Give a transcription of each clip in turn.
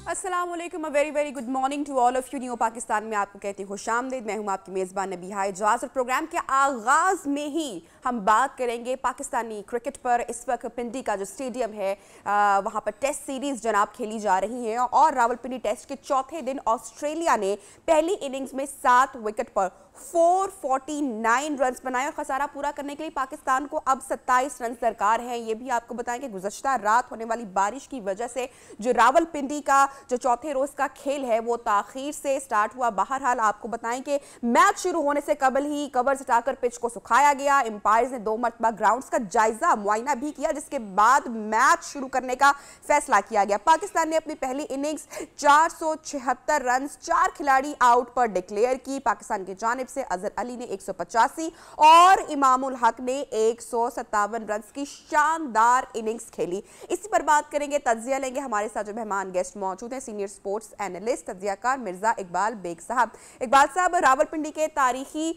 अस्सलाम वालेकुम, a very very good morning to all of you. New Pakistan में आपको कहती हूँ खुशामदीद। मैं हूँ आपकी मेज़बान नबीहा एजाज और प्रोग्राम के आगाज़ में ही हम बात करेंगे पाकिस्तानी क्रिकेट पर। इस वक्त पिंडी का जो स्टेडियम है वहाँ पर टेस्ट सीरीज़ जनाब खेली जा रही है और रावलपिंडी टेस्ट के चौथे दिन ऑस्ट्रेलिया ने पहली इनिंग्स में 7 विकेट पर 449 रन बनाए और खसारा पूरा करने के लिए पाकिस्तान को अब 27 रन दरकार हैं। ये भी आपको बताएं कि गुज़श्ता रात होने वाली बारिश की वजह से जो रावलपिंडी का जो चौथे रोज का खेल है वो ताखीर से स्टार्ट हुआ। बहरहाल आपको बताएं कि मैच शुरू होने से कबल ही कवर्स हटाकर पिच को सुखाया गया। एम्पायर्स ने 2 मरतबा ग्राउंड्स का जायजा मुआयना भी किया, जिसके बाद मैच शुरू करने का फैसला किया गया। पाकिस्तान ने अपनी पहली इनिंग्स 476 रन 4 खिलाड़ी आउट पर डिक्लेयर की। पाकिस्तान की जानिब से अजहर अली ने 185 और इमामुल हक ने 157 रन की शानदार इनिंग्स खेली। इसी पर बात करेंगे, तज्जिया लेंगे। हमारे साथ जो मेहमान गेस्ट मौजूद हैं, सीनियर स्पोर्ट्स एनालिस्ट तज्जियाकार मिर्जा इकबाल बेग साहब। इकबाल साहब, रावलपिंडी के तारीखी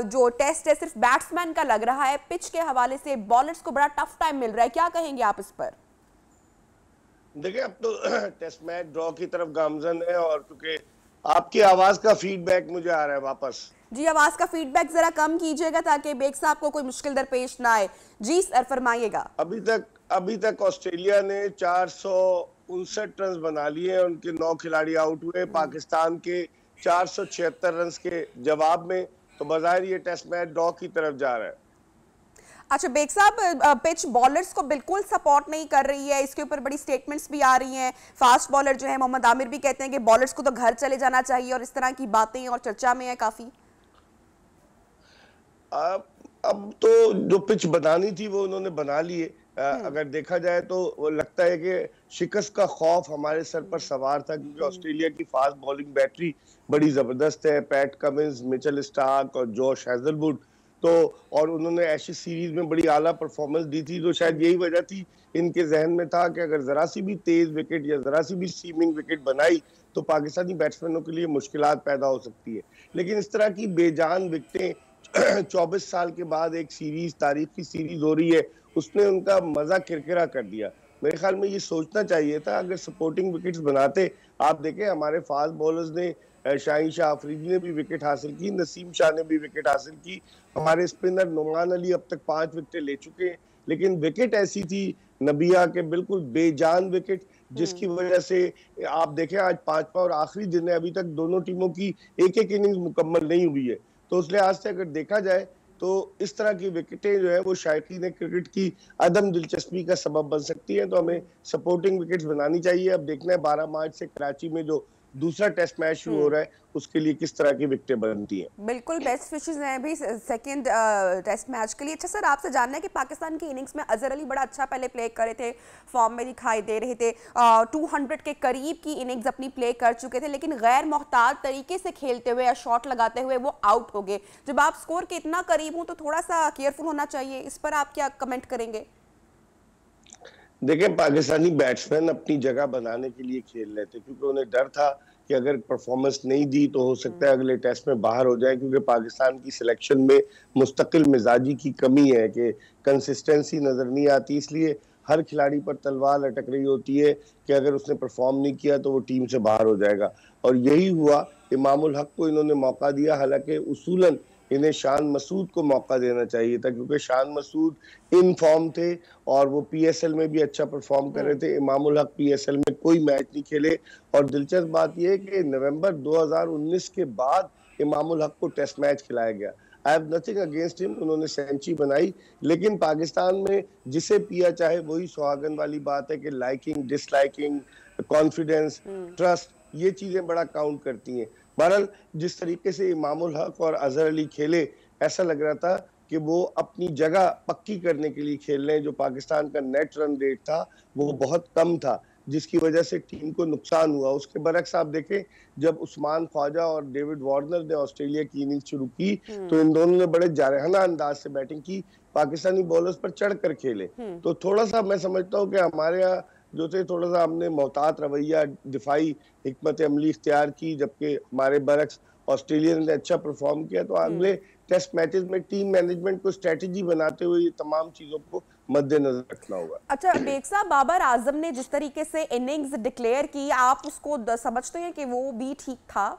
जो टेस्ट है सिर्फ बैट्समैन का लग रहा है, पिच के हवाले से बॉलर्स को बड़ा टफ टाइम मिल रहा है, क्या कहेंगे आप इस पर? देखिए, अब तो टेस्ट मैच ड्रॉ की तरफ गामजन है और क्योंकि आपकी आवाज का फीडबैक मुझे आ रहा है वापस। जी, आवाज का फीडबैक जरा कम कीजिएगा ताकि बेग साहब को कोई मुश्किल दरपेश ना आए। जी सर, फरमाइएगा। अभी तक ऑस्ट्रेलिया ने 459 रन बना लिए, उनके 9 खिलाड़ी आउट हुए पाकिस्तान के 476 रन के जवाब में। तो बज़ाहिर ये टेस्ट मैच ड्रॉ की तरफ जा रहा है। अच्छा बेग साहब, पिच बॉलर्स को बिल्कुल सपोर्ट नहीं कर रही है, इसके ऊपर बड़ी स्टेटमेंट्स भी आ रही हैं। फास्ट बॉलर जो है मोहम्मद आमिर भी कहते हैं कि बॉलर्स को तो घर चले जाना चाहिए और इस तरह की बातें और चर्चा में है काफी। अब तो जो पिच बनानी थी वो उन्होंने बना ली है। अगर देखा जाए तो वो लगता है कि शिकस्त का खौफ हमारे सर पर सवार था, क्योंकि ऑस्ट्रेलिया की फास्ट बॉलिंग बैटरी बड़ी जबरदस्त है। पैट कमिंस, मिचेल स्टार्क और जॉश हैजलवुड, तो और उन्होंने ऐसी सीरीज में बड़ी आला परफॉर्मेंस दी थी। तो शायद यही वजह थी, इनके जहन में था कि अगर जरा सी भी तेज विकेट या जरा सी भी सीमिंग विकेट बनाई तो पाकिस्तानी बैट्समैनों के लिए मुश्किलात पैदा हो सकती है। लेकिन इस तरह की बेजान विकेटें 24 साल के बाद एक सीरीज, तारीख की सीरीज हो रही है, उसने उनका मजा किरकिरा कर दिया। मेरे ख्याल में ये सोचना चाहिए था अगर सपोर्टिंग विकेट्स बनाते। आप देखें, हमारे फास्ट बॉलर्स ने, शाहीन शाह अफरीदी ने भी विकेट हासिल की, नसीम शाह ने भी विकेट हासिल की, हमारे स्पिनर नुमान अली अब तक 5 विकेटें ले चुके हैं। लेकिन विकेट ऐसी थी नबिया के, बिल्कुल बेजान विकेट, जिसकी वजह से आप देखें आज 5वां और आखिरी दिन है, अभी तक दोनों टीमों की एक एक इनिंग्स मुकम्मल नहीं हुई है। तो उस लिहाज से अगर देखा जाए तो इस तरह की विकेटें जो है वो शायकीन क्रिकेट की अदम दिलचस्पी का सबब बन सकती है। तो हमें सपोर्टिंग विकेट्स बनानी चाहिए। अब देखना है 12 मार्च से कराची में जो दूसरा टेस्ट मैच शुरू हो रहा है उसके लिए किस तरह की विकेटें बनती हैं। बिल्कुल बेस्ट विशेस हैं भी सेकंड टेस्ट मैच के लिए। अच्छा सर, आपसे जानना है कि पाकिस्तान की इनिंग्स में अजहर अली बड़ा अच्छा पहले प्ले कर रहे थे, फॉर्म में दिखाई दे रहे थे, 200 के करीब की इनिंग्स अपनी प्ले कर चुके थे, लेकिन गैर मोहतात तरीके से खेलते हुए या शॉट लगाते हुए वो आउट हो गए। जब आप स्कोर के इतना करीब हो तो थोड़ा सा केयरफुल होना चाहिए। इस पर आप क्या कमेंट करेंगे? देखें, पाकिस्तानी बैट्समैन अपनी जगह बनाने के लिए खेल रहे थे, क्योंकि उन्हें डर था कि अगर परफॉर्मेंस नहीं दी तो हो सकता है अगले टेस्ट में बाहर हो जाए, क्योंकि पाकिस्तान की सिलेक्शन में मुस्तकिल मिजाजी की कमी है कि कंसिस्टेंसी नजर नहीं आती। इसलिए हर खिलाड़ी पर तलवार लटक रही होती है कि अगर उसने परफॉर्म नहीं किया तो वो टीम से बाहर हो जाएगा। और यही हुआ। इमामुल हक को इन्होंने मौका दिया, हालांकि उसूलन इन्हें शान मसूद को मौका देना चाहिए था, क्योंकि शान मसूद इन फॉर्म थे और वो पीएसएल में भी अच्छा परफॉर्म कर रहे थे। इमामुल हक पीएसएल में कोई मैच नहीं खेले। और दिलचस्प बात यह है कि नवंबर 2019 के बाद इमामुल हक को टेस्ट मैच खिलाया गया। I have nothing against him, उन्होंने सेंचुरी बनाई। लेकिन पाकिस्तान में जिसे पिया चाहे वही सुहागन वाली बात है कि लाइकिंग, डिसलाइकिंग, कॉन्फिडेंस, ट्रस्ट, ये चीजें बड़ा काउंट करती हैं। बहरहाल जिस तरीके से इमामुल हक और अजहर अली खेले, ऐसा लग रहा था कि वो अपनी जगह पक्की करने के लिए खेल रहे हैं। जो पाकिस्तान का नेट रन रेट था वो बहुत कम था, जिसकी वजह से टीम को नुकसान हुआ। उसके बरक्स आप देखें, जब उस्मान ख्वाजा और डेविड वार्नर ने ऑस्ट्रेलिया की इनिंग शुरू की तो इन दोनों ने बड़े जारहाना अंदाज से बैटिंग की, पाकिस्तानी बॉलर्स पर चढ़कर खेले। तो थोड़ा सा मैं समझता हूँ कि हमारे यहाँ जो थे, थोड़ा सा हमने मोहतात रवैया, दिफाई हिकमत अमली इख्तियार की, जबकि हमारे बरक्स ऑस्ट्रेलिया ने अच्छा परफॉर्म किया। तो अगले टेस्ट मैचेस में टीम मैनेजमेंट को स्ट्रेटेजी बनाते हुए ये तमाम चीजों को मद्देनजर रखना होगा। अच्छा बेग साहब, बाबर आजम ने जिस तरीके से इनिंग्स डिक्लेयर की, आप उसको समझते हैं कि वो भी ठीक था?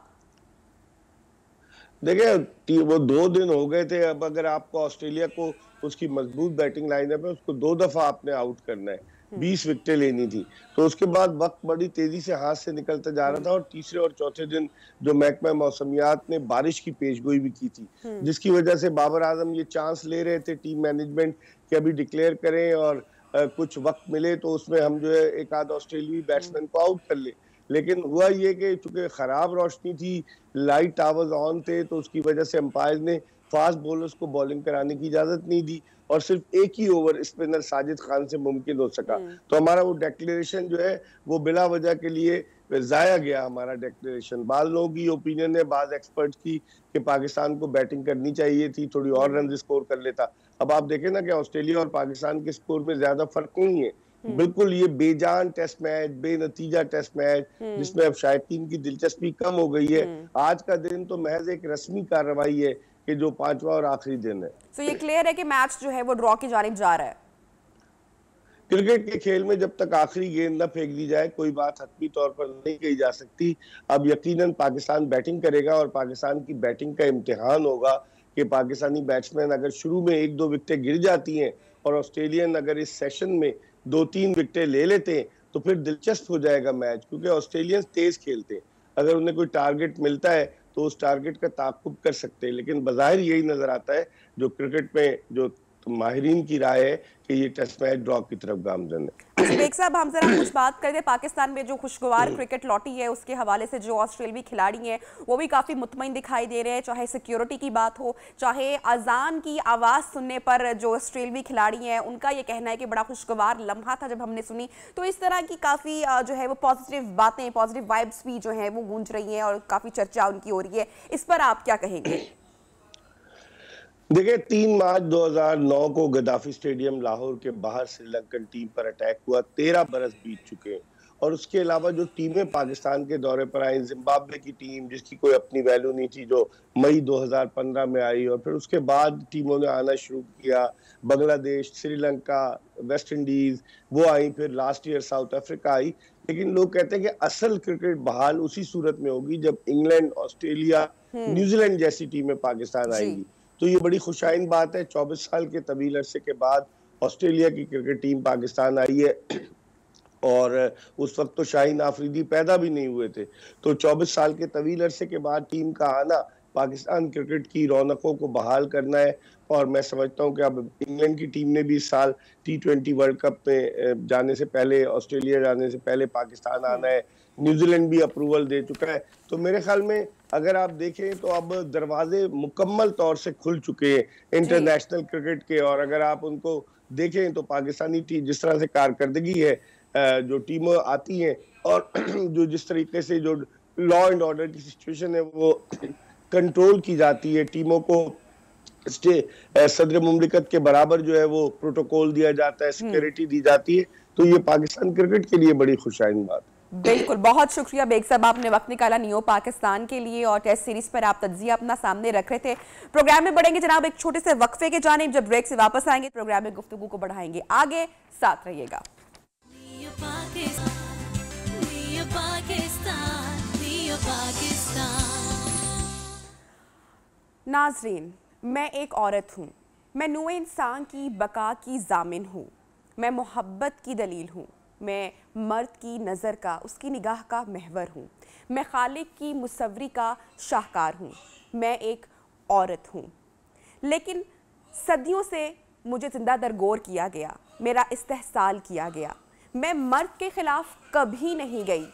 देखिए वो 2 दिन हो गए थे, अब अगर आपको ऑस्ट्रेलिया को उसकी मजबूत बैटिंग लाइनअप है, उसको 2 दफा आपने आउट करना है, 20 विकेटें लेनी थी, तो उसके बाद वक्त बड़ी तेजी से हाथ से निकलता जा रहा था। और तीसरे और चौथे दिन जो महकमा मौसमियात ने बारिश की पेशगोई भी की थी, जिसकी वजह से बाबर आजम ये चांस ले रहे थे टीम मैनेजमेंट कि अभी डिक्लेयर करें और कुछ वक्त मिले तो उसमें हम जो है एक आध ऑस्ट्रेलियाई बैट्समैन को आउट कर ले। लेकिन हुआ ये कि चूंकि खराब रोशनी थी, लाइट टावर्स ऑन थे, तो उसकी वजह से अंपायर ने फास्ट बॉलर्स को बॉलिंग कराने की इजाजत नहीं दी और सिर्फ एक ही ओवर स्पिनर साजिद खान से मुमकिन हो सका। तो हमारा वो डिक्लेरेशन जो है वो बिला वजह के लिए जाया गया हमारा डिक्लेरेशन। बाज लोगों की ओपिनियन है, बाज एक्सपर्ट की, कि पाकिस्तान को बैटिंग करनी चाहिए थी, थोड़ी और रन स्कोर कर लेता। अब आप देखें ना कि ऑस्ट्रेलिया और पाकिस्तान के स्कोर में ज्यादा फर्क नहीं है, बिल्कुल ये बेजान टेस्ट मैच, बेनतीजा टेस्ट मैच, जिसमें अब शायकीन की दिलचस्पी कम हो गई है। आज का दिन तो महज एक रस्मी कार्रवाई है कि जो 5वां और आखिरी दिन है। तो ये क्लियर है कि मैच जो है वो ड्रॉ की जानिब जा रहा है। क्रिकेट के खेल में जब तक आखिरी गेंद न फेंक दी जाए कोई बात हतमी तौर पर नहीं कही जा सकती। अब यकीनन पाकिस्तान बैटिंग करेगा और पाकिस्तान की बैटिंग का इम्तिहान होगा कि पाकिस्तानी बैट्समैन अगर शुरू में 1-2 विकेटें गिर जाती हैं और ऑस्ट्रेलियन अगर इस सेशन में 2-3 विकेटें ले लेते हैं तो फिर दिलचस्प हो जाएगा मैच, क्योंकि ऑस्ट्रेलियंस तेज खेलते हैं। अगर उन्हें कोई टारगेट मिलता है तो उस टारगेट का ताक़ुब कर सकते हैं। लेकिन बज़ाहिर यही नजर आता है, जो क्रिकेट में जो माहिरीन की राय है, कि ये टेस्ट मैच ड्रॉ की तरफ गामजन है। अच्छा बेग साहब, हम जरा कुछ बात करते हैं पाकिस्तान में जो खुशगवार क्रिकेट लौटी है उसके हवाले से। जो ऑस्ट्रेलियाई खिलाड़ी हैं वो भी काफ़ी मुतमईन दिखाई दे रहे हैं, चाहे सिक्योरिटी की बात हो, चाहे अजान की आवाज़ सुनने पर जो ऑस्ट्रेलियाई खिलाड़ी हैं उनका ये कहना है कि बड़ा खुशगवार लम्हा था जब हमने सुनी। तो इस तरह की काफ़ी जो है वो पॉजिटिव बातें, पॉजिटिव वाइब्स भी जो है वो गूंज रही हैं और काफ़ी चर्चा उनकी हो रही है। इस पर आप क्या कहेंगे? देखिए 3 मार्च 2009 को गद्दाफी स्टेडियम लाहौर के बाहर श्रीलंकन टीम पर अटैक हुआ। 13 बरस बीत चुके हैं और उसके अलावा जो टीमें पाकिस्तान के दौरे पर आई, जिम्बाब्वे की टीम जिसकी कोई अपनी वैल्यू नहीं थी, जो मई 2015 में आई, और फिर उसके बाद टीमों ने आना शुरू किया, बांग्लादेश, श्रीलंका, वेस्ट इंडीज वो आई, फिर last year south Africa I. लेकिन लोग कहते हैं कि असल क्रिकेट बहाल उसी सूरत में होगी जब इंग्लैंड, ऑस्ट्रेलिया, न्यूजीलैंड जैसी टीमें पाकिस्तान आएंगी। तो ये बड़ी खुशाइन बात है, 24 साल के तवील अरसे के बाद ऑस्ट्रेलिया की क्रिकेट टीम पाकिस्तान आई है और उस वक्त तो शाहीन आफरीदी पैदा भी नहीं हुए थे। तो 24 साल के तवील अरसे के बाद टीम का आना पाकिस्तान क्रिकेट की रौनकों को बहाल करना है। और मैं समझता हूं कि अब इंग्लैंड की टीम ने भी इस साल T20 वर्ल्ड कप में जाने से पहले, ऑस्ट्रेलिया जाने से पहले पाकिस्तान आना है। न्यूजीलैंड भी अप्रूवल दे चुका है। तो मेरे ख्याल में अगर आप देखें तो अब दरवाजे मुकम्मल तौर से खुल चुके हैं इंटरनेशनल क्रिकेट के। और अगर आप उनको देखें तो पाकिस्तानी टीम जिस तरह से कारकर्दगी है, जो टीमें आती हैं और जो जिस तरीके से जो लॉ एंड ऑर्डर की सिचुएशन है वो कंट्रोल की जाती है, टीमों को सदर मुमलिकत के बराबर जो है वो प्रोटोकॉल दिया जाता है, सिक्योरिटी दी जाती है। तो ये पाकिस्तान क्रिकेट के लिए बड़ी खुशाइन बात है। बिल्कुल, बहुत शुक्रिया बेग साहब, आपने वक्त निकाला नियो पाकिस्तान के लिए और टेस्ट सीरीज पर आप तज्जिया अपना सामने रख रहे थे। प्रोग्राम में बढ़ेंगे जनाब एक छोटे से वक्फे के जानिब, जब ब्रेक से वापस आएंगे प्रोग्राम में गुफ्तगू को बढ़ाएंगे आगे, साथ रहिएगा। नाजरीन, मैं एक औरत हूँ, मैं नूए इंसान की बका की जामिन हूँ, मैं मोहब्बत की दलील हूँ, मैं मर्द की नज़र का, उसकी निगाह का महवर हूँ, मैं खालिक की मुसव्वरी का शाहकार हूँ, मैं एक औरत हूँ। लेकिन सदियों से मुझे ज़िंदा दरगोर किया गया, मेरा इस्तेहसाल किया गया। मैं मर्द के ख़िलाफ़ कभी नहीं गई,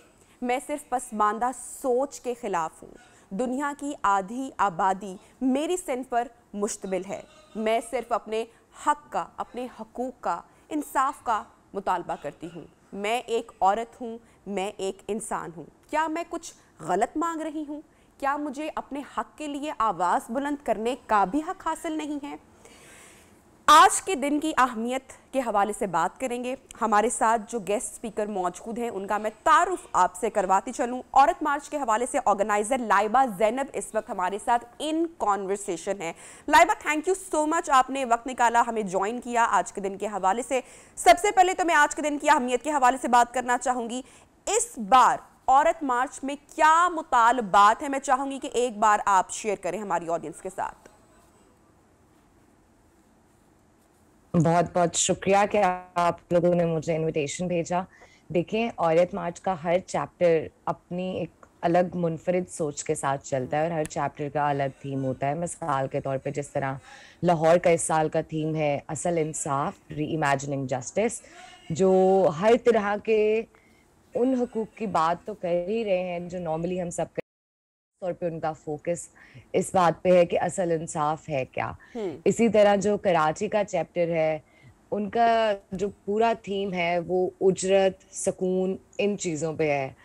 मैं सिर्फ पसमानदा सोच के ख़िलाफ़ हूँ। दुनिया की आधी आबादी मेरी सिन पर मुश्तमिल है। मैं सिर्फ अपने हक़ का, अपने हकूक़ का, इंसाफ का मुतालबा करती हूँ। मैं एक औरत हूँ, मैं एक इंसान हूँ। क्या मैं कुछ गलत मांग रही हूँ? क्या मुझे अपने हक़ के लिए आवाज़ बुलंद करने का भी हक़ हासिल नहीं है? आज के दिन की अहमियत के हवाले से बात करेंगे। हमारे साथ जो गेस्ट स्पीकर मौजूद हैं उनका मैं तारुफ आपसे करवाती चलूं। औरत मार्च के हवाले से ऑर्गेनाइजर लाइबा जैनब इस वक्त हमारे साथ इन कॉन्वर्सेशन है। Laiba, thank you so much, आपने वक्त निकाला, हमें ज्वाइन किया आज के दिन के हवाले से। सबसे पहले तो मैं आज के दिन की अहमियत के हवाले से बात करना चाहूंगी। इस बार औरत मार्च में क्या मुतालबात है, मैं चाहूंगी कि एक बार आप शेयर करें हमारी ऑडियंस के साथ। बहुत बहुत शुक्रिया कि आप लोगों ने मुझे इनविटेशन भेजा। देखिए, औरत मार्च का हर चैप्टर अपनी एक अलग मुनफरिद सोच के साथ चलता है और हर चैप्टर का अलग थीम होता है। मिसाल के तौर पे जिस तरह लाहौर का इस साल का थीम है असल इंसाफ, री इमेजिनिंग जस्टिस, जो हर तरह के उन हुकूक की बात तो कर ही रहे हैं जो नॉर्मली हम सब तौर पे उनका फोकस इस बात पे है कि असल इंसाफ है क्या। इसी तरह जो कराची का चैप्टर है उनका जो पूरा थीम है वो उजरत, सुकून, इन चीज़ों पे है।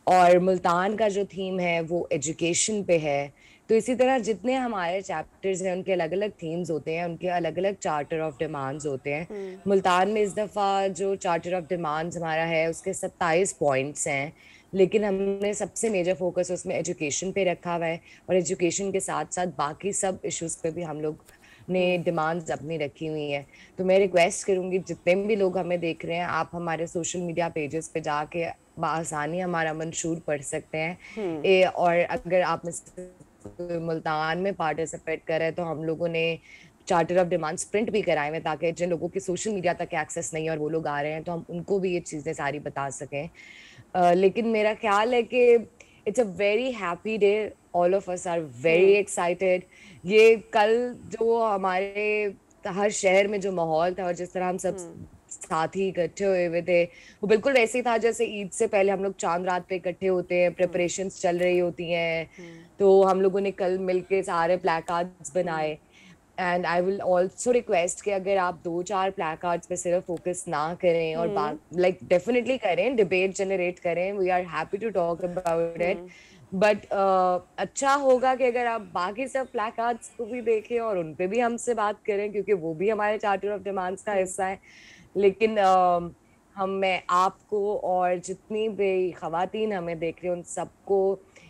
और मुल्तान का जो थीम है वो एजुकेशन पे है। तो इसी तरह जितने हमारे चैप्टर्स हैं उनके अलग अलग थीम्स होते हैं, उनके अलग अलग चार्टर ऑफ डिमांड्स होते हैं। मुल्तान में इस दफ़ा जो चार्टर ऑफ डिमांड्स हमारा है उसके 27 पॉइंट्स हैं, लेकिन हमने सबसे मेजर फोकस उसमें एजुकेशन पे रखा हुआ है और एजुकेशन के साथ साथ बाकी सब इश्यूज पे भी हम लोग ने डिमांड्स अपनी रखी हुई हैं। तो मैं रिक्वेस्ट करूंगी जितने भी लोग हमें देख रहे हैं, आप हमारे सोशल मीडिया पेजेस पे जाके बआसानी हमारा मंशूर पढ़ सकते हैं। और अगर आप मुल्तान में पार्टिसिपेट करें तो हम लोगों ने चार्टर ऑफ डिमांड्स प्रिंट भी कराए हुए ताकि जिन लोगों की सोशल मीडिया तक एक्सेस नहीं है और वो लोग आ रहे हैं तो हम उनको भी ये चीज़ें सारी बता सकें। लेकिन मेरा ख्याल है कि it's a very happy day, all of us are very excited. ये कल जो हमारे हर शहर में जो माहौल था और जिस तरह हम सब साथी इकट्ठे हुए थे वो बिल्कुल वैसे ही था जैसे ईद से पहले हम लोग चांद रात पे इकट्ठे होते हैं, प्रिपरेशंस चल रही होती हैं। तो हम लोगों ने कल मिलके सारे प्लैकार्ड्स बनाए। And I will also request कि अगर आप 2-4 प्लैकार्ड्स पे सिर्फ फोकस ना करें और लाइक डेफिनेटली करें, डिबेट जनरेट करें, we are happy to talk about it. But अच्छा होगा कि अगर आप बाकी सब प्लैकार्ड्स को भी देखें और उन पे भी हमसे बात करें क्योंकि वो भी हमारे चार्टर ऑफ डिमांड्स का हिस्सा है। लेकिन मैं आपको और जितनी भी खवातीन हमें देख रही हैं उन सबको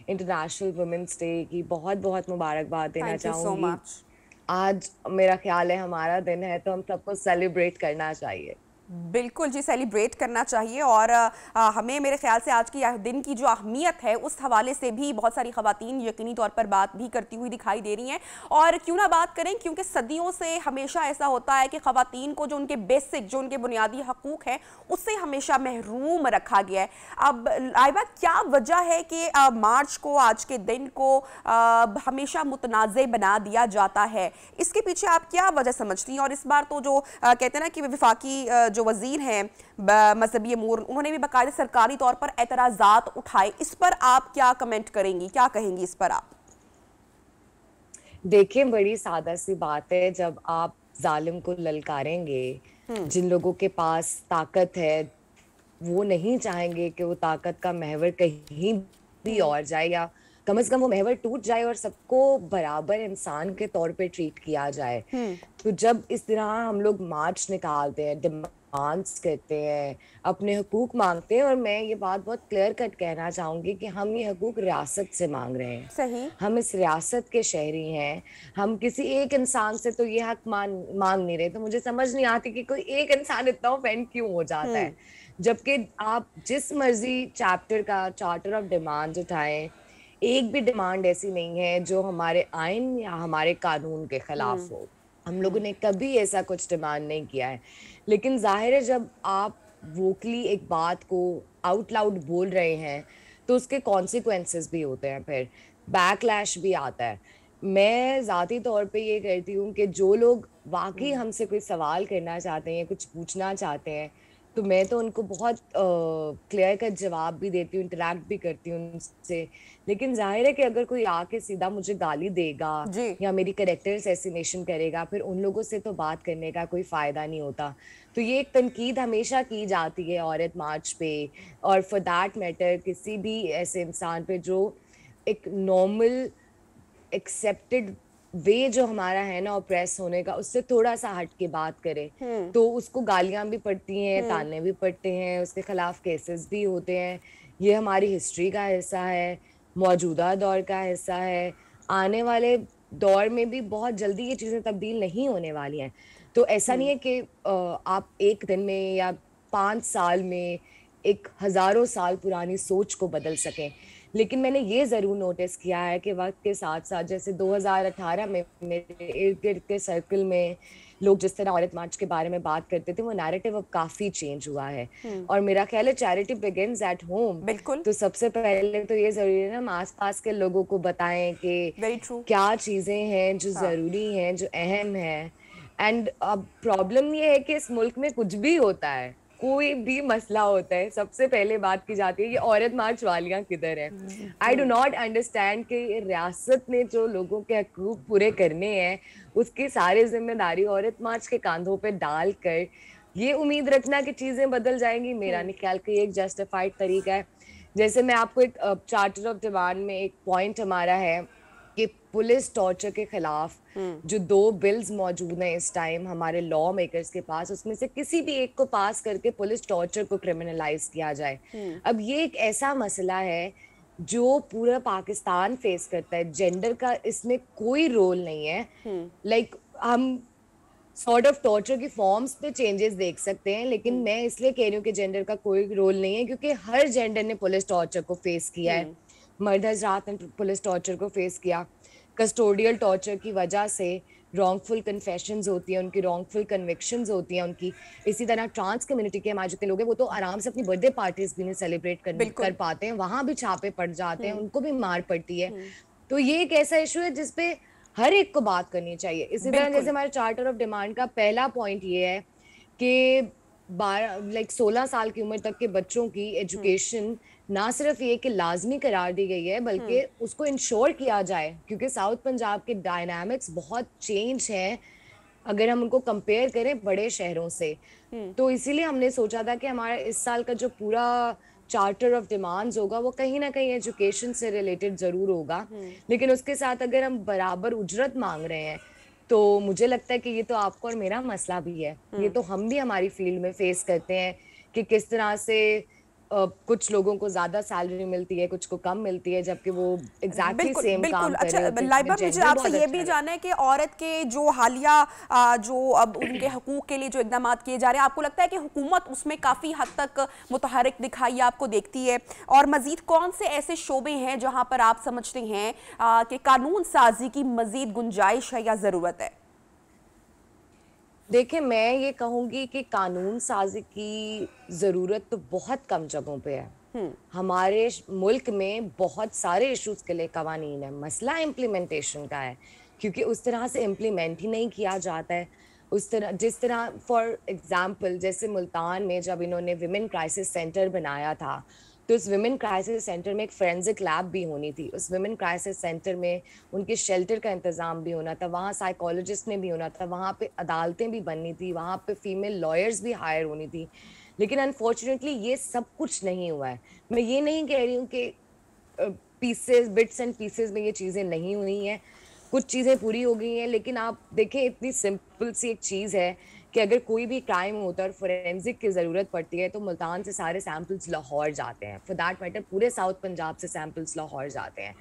इंटरनेशनल वुमेन्स डे की बहुत बहुत मुबारकबाद देना चाहूँगी। आज मेरा ख्याल है हमारा दिन है तो हम सबको सेलिब्रेट करना चाहिए। बिल्कुल जी, सेलिब्रेट करना चाहिए। और हमें मेरे ख्याल से आज की दिन की जो अहमियत है उस हवाले से भी बहुत सारी ख़वातीन यकीनी तौर पर बात भी करती हुई दिखाई दे रही हैं। और क्यों ना बात करें, क्योंकि सदियों से हमेशा ऐसा होता है कि ख़वातीन को जो उनके बेसिक, जो उनके बुनियादी हकूक़ हैं उससे हमेशा महरूम रखा गया है। अब लाइबा, क्या वजह है कि मार्च को, आज के दिन को हमेशा मुतनाज़ बना दिया जाता है? इसके पीछे आप क्या वजह समझती हैं? और इस बार तो जो कहते हैं ना कि वफाकी जो वजीर हैं मजहबी अमूर, उन्होंने भी बाकायदा सरकारी तौर पर एतराज़ात उठाए। इस पर आप क्या कमेंट करेंगी, क्या कहेंगी इस पर आप? देखिए, बड़ी सादा सी बात है, जब आप जालिम को ललकारेंगे, जिन लोगों के पास ताकत है वो नहीं चाहेंगे कि वो ताकत का महवर कहीं भी और जाए या कम से कम वो महवर टूट जाए और सबको बराबर इंसान के तौर पे ट्रीट किया जाए। तो जब इस तरह हम लोग मार्च निकालते हैं, डिमांड्स करते हैं, अपने हुकूक मांगते हैं, और मैं ये बात बहुत क्लियर कट कहना चाहूंगी कि हम ये हुकूक रियासत से मांग रहे हैं। सही। हम इस रियासत के शहरी हैं, हम किसी एक इंसान से तो ये हक मांग नहीं रहे। तो मुझे समझ नहीं आती कि कोई एक इंसान इतना ऑफेंड क्यों हो जाता है, जबकि आप जिस मर्जी चैप्टर का चार्टर ऑफ डिमांड्स उठाएं, एक भी डिमांड ऐसी नहीं है जो हमारे आइन या हमारे कानून के खिलाफ हो। हम लोगों ने कभी ऐसा कुछ डिमांड नहीं किया है। लेकिन जाहिर है जब आप वोकली एक बात को आउट लाउड बोल रहे हैं तो उसके कॉन्सिक्वेंसेस भी होते हैं, फिर बैकलैश भी आता है। मैं ज़ाती तौर पे ये कहती हूँ कि जो लोग वाकई हमसे कोई सवाल करना चाहते हैं, कुछ पूछना चाहते हैं, तो मैं तो उनको बहुत क्लियर कट जवाब भी देती हूँ, इंटरैक्ट भी करती हूँ उनसे। लेकिन जाहिर है कि अगर कोई आके सीधा मुझे गाली देगा या मेरी कैरेक्टर असैसिनेशन करेगा, फिर उन लोगों से तो बात करने का कोई फ़ायदा नहीं होता। तो ये एक तनकीद हमेशा की जाती है औरत मार्च पे, और फॉर दैट मैटर किसी भी ऐसे इंसान पे जो एक नॉर्मल एक्सेप्टेड वे जो हमारा है ना ऑप्रेस होने का, उससे थोड़ा सा हट के बात करे तो उसको गालियां भी पड़ती हैं, ताने भी पड़ते हैं, उसके खिलाफ केसेस भी होते हैं। ये हमारी हिस्ट्री का हिस्सा है, मौजूदा दौर का हिस्सा है, आने वाले दौर में भी बहुत जल्दी ये चीजें तब्दील नहीं होने वाली हैं। तो ऐसा नहीं है कि आप एक दिन में या 5 साल में एक हजारों साल पुरानी सोच को बदल सकें। लेकिन मैंने ये जरूर नोटिस किया है कि वक्त के साथ साथ जैसे 2018 में मेरे इर्द गिर्द के सर्कल में लोग जिस तरह औरत मार्च के बारे में बात करते थे, वो नैरेटिव अब काफी चेंज हुआ है। और मेरा ख्याल है चैरिटी बिगिंस एट होम। बिल्कुल। तो सबसे पहले तो ये जरूरी है ना, हम आसपास के लोगों को बताएं कि क्या चीजें हैं जो जरूरी हैं, जो अहम है। एंड अब प्रॉब्लम ये है कि इस मुल्क में कुछ भी होता है, कोई भी मसला होता है, सबसे पहले बात की जाती है ये औरत मार्च वालियां किधर है। आई डू नॉट अंडरस्टैंड कि रियासत ने जो लोगों के हकूक पूरे करने हैं उसकी सारी जिम्मेदारी औरत मार्च के कांधों पे डालकर ये उम्मीद रखना कि चीजें बदल जाएंगी, मेरा नहीं ख्याल कि ये एक जस्टिफाइड तरीका है। जैसे मैं आपको एक चार्टर ऑफ डिमांड में एक पॉइंट हमारा है कि पुलिस टॉर्चर के खिलाफ जो 2 बिल्स मौजूद हैं इस टाइम हमारे लॉ मेकर्स के पास, उसमें से किसी भी एक को पास करके पुलिस टॉर्चर को क्रिमिनलाइज किया जाए। अब ये एक ऐसा मसला है जो पूरा पाकिस्तान फेस करता है, जेंडर का इसमें कोई रोल नहीं है। लाइक हम सॉर्ट ऑफ टॉर्चर की फॉर्म्स पे चेंजेस देख सकते हैं, लेकिन मैं इसलिए कह रही हूँ कि जेंडर का कोई रोल नहीं है क्योंकि हर जेंडर ने पुलिस टॉर्चर को फेस किया है। मर्द हजरात ने पुलिस टॉर्चर को फेस किया, कस्टोडियल टॉर्चर की वजह से रॉन्गफुल कन्फेशंस होती हैं, उनकी रॉन्गफुल कन्विक्शंस होती हैं उनकी। इसी तरह ट्रांस कम्युनिटी के हमारे जितने लोग हैं वो तो आराम से अपनी बर्थडे पार्टीज भी नहीं सेलिब्रेट कर पाते हैं, वहां भी छापे पड़ जाते हैं, उनको भी मार पड़ती है। तो ये एक ऐसा इशू है जिसपे हर एक को बात करनी चाहिए। इसी तरह जैसे हमारे चार्टर ऑफ डिमांड का पहला पॉइंट ये है कि 16 साल की उम्र तक के बच्चों की एजुकेशन ना सिर्फ ये कि लाजमी करार दी गई है बल्कि उसको इंश्योर किया जाए, क्योंकि साउथ पंजाब के डायनामिक्स बहुत चेंज हैं अगर हम उनको कंपेयर करें बड़े शहरों से। तो इसीलिए हमने सोचा था कि हमारा इस साल का जो पूरा चार्टर ऑफ डिमांड्स होगा वो कहीं ना कहीं एजुकेशन से रिलेटेड जरूर होगा, लेकिन उसके साथ अगर हम बराबर उजरत मांग रहे हैं तो मुझे लगता है कि ये तो आपको और मेरा मसला भी है। ये तो हम भी हमारी फील्ड में फेस करते हैं कि किस तरह से कुछ लोगों को ज्यादा सैलरी मिलती है, कुछ को कम मिलती है, जबकि वो एग्जैक्टली सेम काम कर रहे होते हैं। लाइबा, मुझे आपसे ये भी जानना है कि औरत के जो हालिया जो अब उनके हकूक के लिए जो इक़दाम किए जा रहे हैं, आपको लगता है कि हुकूमत उसमें काफ़ी हद तक मुतहरिक दिखाई आपको देखती है? और मज़ीद कौन से ऐसे शोबे हैं जहाँ पर आप समझते हैं कि कानून साजी की मज़ीद गुंजाइश है या ज़रूरत है? देखिए, मैं ये कहूंगी कि कानून साजी की जरूरत तो बहुत कम जगहों पे है। हमारे मुल्क में बहुत सारे इश्यूज के लिए कवानीन है, मसला इम्प्लीमेंटेशन का है, क्योंकि उस तरह से इम्प्लीमेंट ही नहीं किया जाता है। उस तरह जिस तरह फॉर एग्जाम्पल जैसे मुल्तान में जब इन्होंने विमेन क्राइसिस सेंटर बनाया था तो उस विमेन क्राइसिस सेंटर में एक फोरेंसिक लैब भी होनी थी, उस विमेन क्राइसिस सेंटर में उनके शेल्टर का इंतज़ाम भी होना था, वहाँ साइकोलॉजिस्ट ने भी होना था, वहाँ पे अदालतें भी बननी थी, वहाँ पे फीमेल लॉयर्स भी हायर होनी थी। लेकिन अनफॉर्चुनेटली ये सब कुछ नहीं हुआ है। मैं ये नहीं कह रही हूँ कि पीसेस बिट्स एंड पीसेस में ये चीज़ें नहीं हुई हैं, कुछ चीज़ें पूरी हो गई हैं, लेकिन आप देखें इतनी सिंपल सी एक चीज़ है कि अगर कोई भी क्राइम होता है और फोरेंसिक की ज़रूरत पड़ती है तो मुल्तान से सारे सैम्पल्स लाहौर जाते हैं, फॉर दैट मैटर पूरे साउथ पंजाब से सैम्पल्स लाहौर जाते हैं।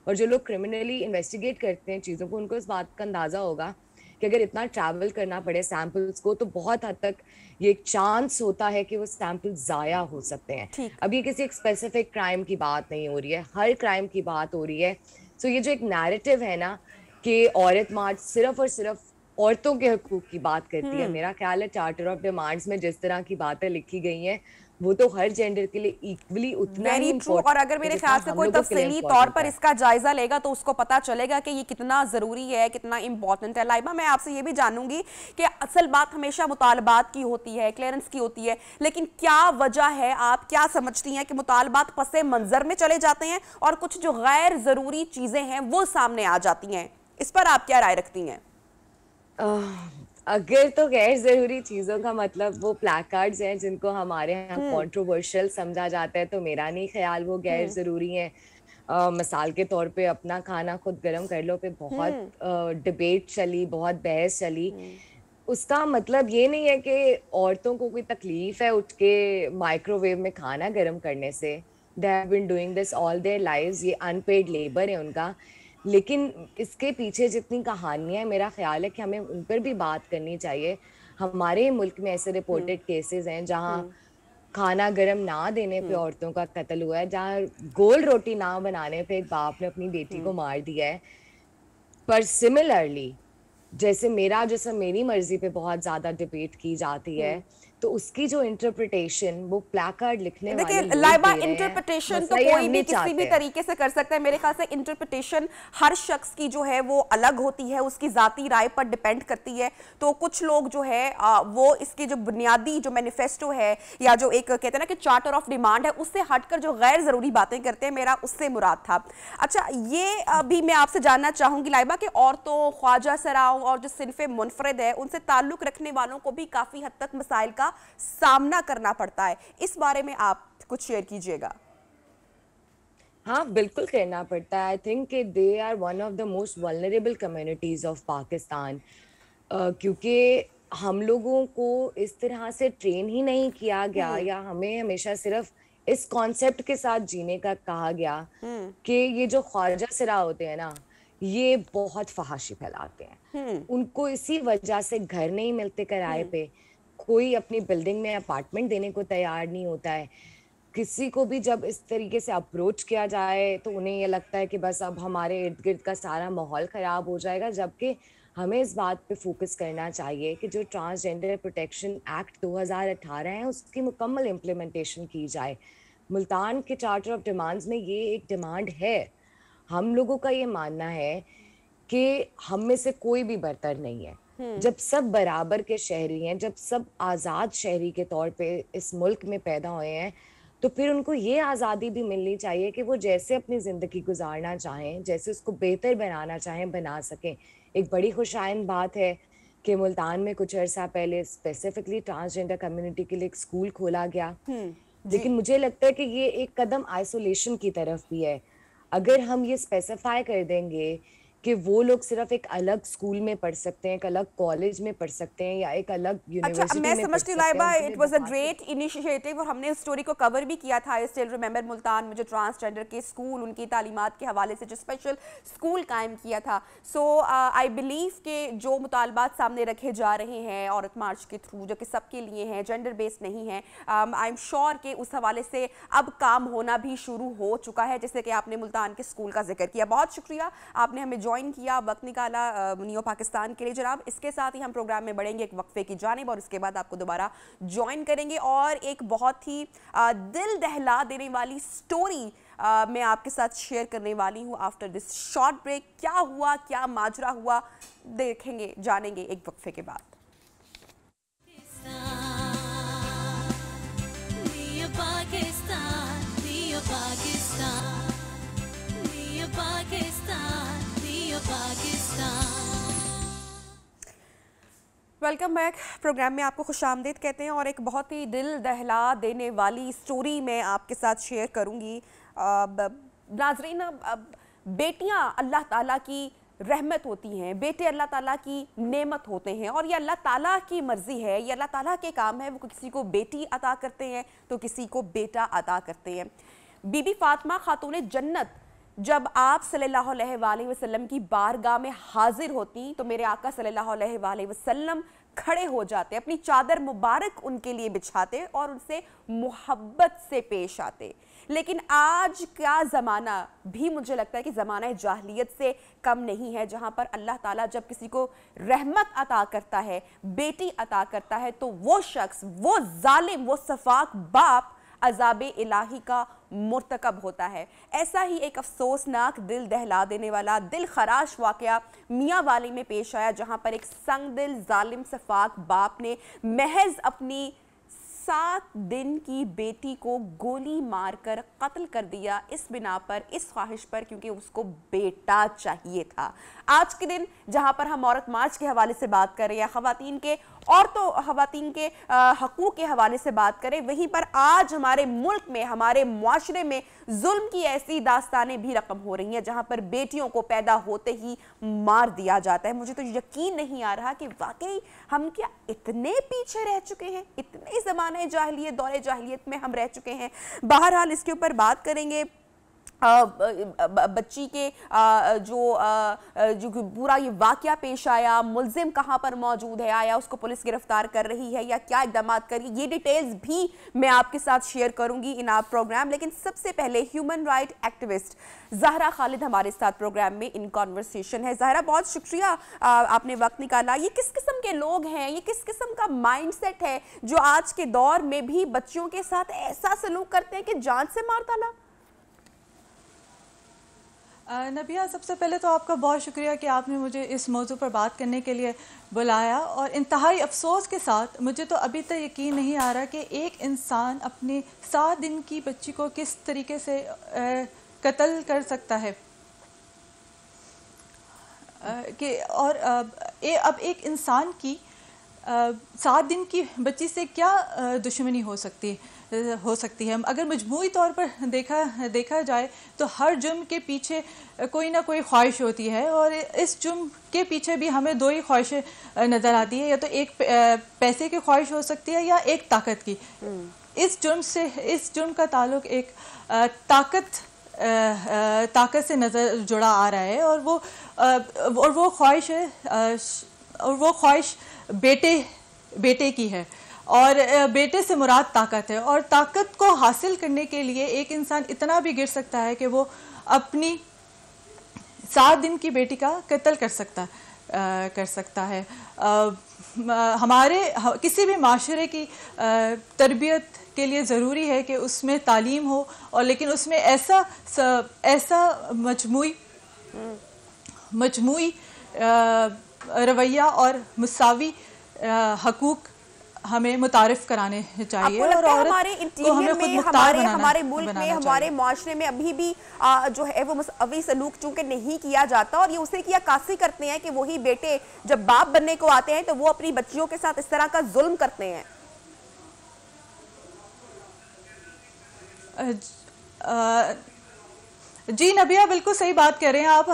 और जो लोग क्रिमिनली इन्वेस्टिगेट करते हैं चीज़ों को, उनको इस बात का अंदाज़ा होगा कि अगर इतना ट्रैवल करना पड़े सैम्पल्स को तो बहुत हद तक ये एक चांस होता है कि वो सैम्पल्स ज़ाया हो सकते हैं। अब ये किसी एक स्पेसिफिक क्राइम की बात नहीं हो रही है, हर क्राइम की बात हो रही है। सो ये जो एक नैरेटिव है ना कि औरत मार्च सिर्फ और सिर्फ औरतों के हकूक की बात करती है, मेरा ख्याल है चार्टर ऑफ डिमांड्स में जिस तरह की बातें लिखी गई हैं वो तो हर जेंडर के लिए इक्वली उतना ही इम्पोर्टेंट। और अगर मेरे ख्याल से कोई तफसीली तौर पर इसका जायजा लेगा तो उसको पता चलेगा कि ये कितना जरूरी है, कितना इंपॉर्टेंट है। लाइबा, मैं आपसे ये भी जानूंगी कि असल बात हमेशा मुतालबात की होती है, क्लियरेंस की होती है, लेकिन क्या वजह है, आप क्या समझती हैं कि मुतालबात पसे मंजर में चले जाते हैं और कुछ जो गैर जरूरी चीजें हैं वो सामने आ जाती हैं? इस पर आप क्या राय रखती हैं? अगर तो गैर जरूरी चीजों का मतलब वो प्लैकार्ड्स हैं जिनको हमारे यहाँ कंट्रोवर्शियल समझा जाता है तो मेरा नहीं ख्याल वो गैर जरूरी हैं। मिसाल के तौर पे अपना खाना खुद गर्म कर लो पे बहुत डिबेट चली, बहुत बहस चली। उसका मतलब ये नहीं है कि औरतों को कोई तकलीफ है उठ के माइक्रोवेव में खाना गर्म करने से। They have been doing this all their lives, ये अनपेड लेबर है उनका। लेकिन इसके पीछे जितनी कहानियां, मेरा ख्याल है कि हमें उन पर भी बात करनी चाहिए। हमारे मुल्क में ऐसे रिपोर्टेड केसेस हैं जहां खाना गर्म ना देने पे औरतों का कत्ल हुआ है, जहाँ गोल रोटी ना बनाने पे एक बाप ने अपनी बेटी को मार दिया है। पर सिमिलरली जैसे मेरी मर्जी पे बहुत ज्यादा डिबेट की जाती है, तो उसकी जो इंटरप्रिटेशन वो प्लाकार्ड लिखने वाले देखिए लोग लाइबा, दे रहे हैं, इंटरप्रिटेशन तो मसला ये कोई हम भी नहीं किसी भी चाहते। तरीके से कर सकता है। मेरे ख्याल से इंटरप्रिटेशन हर शख्स की जो है वो अलग होती है, उसकी जाती राय पर डिपेंड करती है। तो कुछ लोग जो है वो इसके जो बुनियादी जो मैनिफेस्टो है या जो एक कहते हैं ना कि चार्टर ऑफ डिमांड है, उससे हटकर जो गैर जरूरी बातें करते हैं, मेरा उससे मुराद था। अच्छा, ये अभी मैं आपसे जानना चाहूंगी लाइबा कि औरतों, ख्वाजा सराओं और जो सिनफे मुनफरद है उनसे ताल्लुक रखने वालों को भी काफी हद तक मसाइल का सामना करना पड़ता है। इस बारे में आप कुछ शेयर कीजिएगा। हाँ, बिल्कुल करना पड़ता है। I think they are one of the most vulnerable communities of Pakistan, क्योंकि हम लोगों को इस तरह से ट्रेन ही नहीं किया गया, या हमें हमेशा सिर्फ इस कॉन्सेप्ट के साथ जीने का कहा गया कि ये जो ख्वाजा सिरा होते हैं ना, ये बहुत फहाशी फैलाते हैं। उनको इसी वजह से घर नहीं मिलते किराए पे, कोई अपनी बिल्डिंग में अपार्टमेंट देने को तैयार नहीं होता है। किसी को भी जब इस तरीके से अप्रोच किया जाए तो उन्हें ये लगता है कि बस अब हमारे इर्द गिर्द का सारा माहौल खराब हो जाएगा, जबकि हमें इस बात पे फोकस करना चाहिए कि जो ट्रांसजेंडर प्रोटेक्शन एक्ट 2018 है उसकी मुकम्मल इम्प्लीमेंटेशन की जाए। मुल्तान के चार्टर ऑफ डिमांड्स में ये एक डिमांड है। हम लोगों का ये मानना है कि हम में से कोई भी बरतर नहीं है। जब सब बराबर के शहरी हैं, जब सब आज़ाद शहरी के तौर पे इस मुल्क में पैदा हुए हैं, तो फिर उनको ये आज़ादी भी मिलनी चाहिए कि वो जैसे अपनी ज़िंदगी गुजारना चाहें, जैसे उसको बेहतर बनाना चाहें, बना सकें। एक बड़ी खुशाइंद बात है कि मुल्तान में कुछ अर्सा पहले स्पेसिफिकली ट्रांसजेंडर कम्युनिटी के लिए एक स्कूल खोला गया। लेकिन मुझे लगता है कि ये एक कदम आइसोलेशन की तरफ भी है। अगर हम ये स्पेसिफाई कर देंगे कि वो लोग सिर्फ एक अलग स्कूल में पढ़ सकते हैं, एक अलग कॉलेज में पढ़ सकते हैं, या एक अलग यूनिवर्सिटी अच्छा, मैं में पढ़ समझती सकते हूँ लाइबा, हैं, it was a great initiative और हमने उस स्टोरी को कवर भी किया था। आई स्टिल रिमेंबर मुल्तान में जो ट्रांसजेंडर के स्कूल, उनकी तालीमात के हवाले से जो स्पेशल स्कूल कायम किया था। सो आई बिलीव के जो मुतालबात सामने रखे जा रहे हैं औरत मार्च के थ्रू, जो कि सबके लिए हैं, जेंडर बेस्ड नहीं है, आई एम श्योर कि उस हवाले से अब काम होना भी शुरू हो चुका है, जैसे कि आपने मुल्तान के स्कूल का जिक्र किया। बहुत शुक्रिया, आपने हमें ज्वाइन किया, वक्त निकाला नियो पाकिस्तान के लिए जनाब। इसके साथ ही हम प्रोग्राम में बढ़ेंगे एक वक्फे की जानिब और उसके बाद आपको दोबारा ज्वाइन करेंगे और एक बहुत ही दिल दहला देने वाली स्टोरी मैं आपके साथ शेयर करने वाली हूं आफ्टर दिस शॉर्ट ब्रेक। क्या हुआ, क्या माजरा हुआ, देखेंगे, जानेंगे एक वक्फे के बाद। Welcome back. प्रोग्राम में आपको खुशामदीद कहते हैं और एक बहुत ही दिल दहला देने वाली स्टोरी मैं आपके साथ शेयर करूंगी। नाज़रीन, बेटियां अल्लाह ताला की रहमत होती हैं, बेटे अल्लाह ताला की नेमत होते हैं और ये अल्लाह ताला की मर्जी है, ये अल्लाह ताला के काम है। वो किसी को बेटी अता करते हैं तो किसी को बेटा अता करते हैं। बीबी फातिमा खातून जन्नत जब आप सल्लल्लाहु अलैहि वसल्लम की बारगाह में हाजिर होती तो मेरे आका सल्लल्लाहु अलैहि वसल्लम खड़े हो जाते, अपनी चादर मुबारक उनके लिए बिछाते और उनसे मोहब्बत से पेश आते। लेकिन आज का ज़माना भी मुझे लगता है कि ज़माना जाहिलियत से कम नहीं है, जहाँ पर अल्लाह ताला जब किसी को रहमत अता करता है, बेटी अता करता है, तो वो शख्स, वो जालिम, वो सफाक बाप अज़ाब इलाही का मुर्तकब होता है। ऐसा ही एक अफसोसनाक, दिल दहला देने वाला, दिल खराश वाक़या मियाँ वाली में पेश आया, जहाँ पर एक संगदिल जालिम सफाक बाप ने महज अपनी 7 दिन की बेटी को गोली मारकर कत्ल कर दिया इस बिना पर, इस ख्वाहिश पर, क्योंकि उसको बेटा चाहिए था। आज के दिन जहां पर हम औरत मार्च के हवाले से बात कर रहे हैं, खवातीन के खवातीन के हकूक़ के हवाले से बात करें, वहीं पर आज हमारे मुल्क में, हमारे मुआशरे में जुल्म की ऐसी दास्तानें भी रकम हो रही हैं जहां पर बेटियों को पैदा होते ही मार दिया जाता है। मुझे तो यकीन नहीं आ रहा कि वाकई हम क्या इतने पीछे रह चुके हैं, इतने ज़माने जाहिलियत, दौरे जाहिलियत में हम रह चुके हैं। बहरहाल इसके ऊपर बात करेंगे। बच्ची के जो पूरा ये वाकया पेश आया, मुल्जिम कहां पर मौजूद है, आया उसको पुलिस गिरफ्तार कर रही है या क्या इक़दाम कर रही है, ये डिटेल्स भी मैं आपके साथ शेयर करूंगी इन आप प्रोग्राम। लेकिन सबसे पहले human right activist Zahra Khalid हमारे साथ प्रोग्राम में इन कॉन्वर्सेशन है। ज़हरा, बहुत शुक्रिया आपने वक्त निकाला। ये किस किस्म के लोग हैं, ये किस किस्म का माइंडसेट है जो आज के दौर में भी बच्चियों के साथ ऐसा सलूक करते हैं कि जान से मार डाला? नबिया, सबसे पहले तो आपका बहुत शुक्रिया कि आपने मुझे इस मौजू पर बात करने के लिए बुलाया, और इंतहाई अफसोस के साथ मुझे तो अभी तक यकीन नहीं आ रहा कि एक इंसान अपने 7 दिन की बच्ची को किस तरीके से कत्ल कर सकता है। अब एक इंसान की 7 दिन की बच्ची से क्या दुश्मनी हो सकती है। अगर मजमूई तौर पर देखा जाए तो हर जुर्म के पीछे कोई ना कोई ख्वाहिश होती है, और इस जुर्म के पीछे भी हमें 2 ही ख्वाहिशें नज़र आती है, या तो एक पैसे की ख्वाहिश हो सकती है या एक ताकत की। इस जुर्म का ताल्लुक एक ताकत से नज़र जुड़ा आ रहा है, और वो ख्वाहिश बेटे की है, और बेटे से मुराद ताकत है। और ताकत को हासिल करने के लिए एक इंसान इतना भी गिर सकता है कि वो अपनी 7 दिन की बेटी का कत्ल कर सकता है। किसी भी माशरे की तरबियत के लिए ज़रूरी है कि उसमें तालीम हो, और लेकिन उसमें ऐसा मजमूई रवैया और मुसावी हकूक हमें मुतारिफ कराने चाहिए। और हमारे इंटीरियर में, हमारे मुल्क में, हमारे मुआशरे में अभी भी जो है वो मुसवी सलूक चूंकि नहीं किया जाता, और ये उसे की अक्कासी करते हैं कि वही बेटे जब बाप बनने को आते हैं तो वो अपनी बच्चियों के साथ इस तरह का जुल्म करते हैं। जी नबिया, बिल्कुल सही बात कह रहे हैं आप।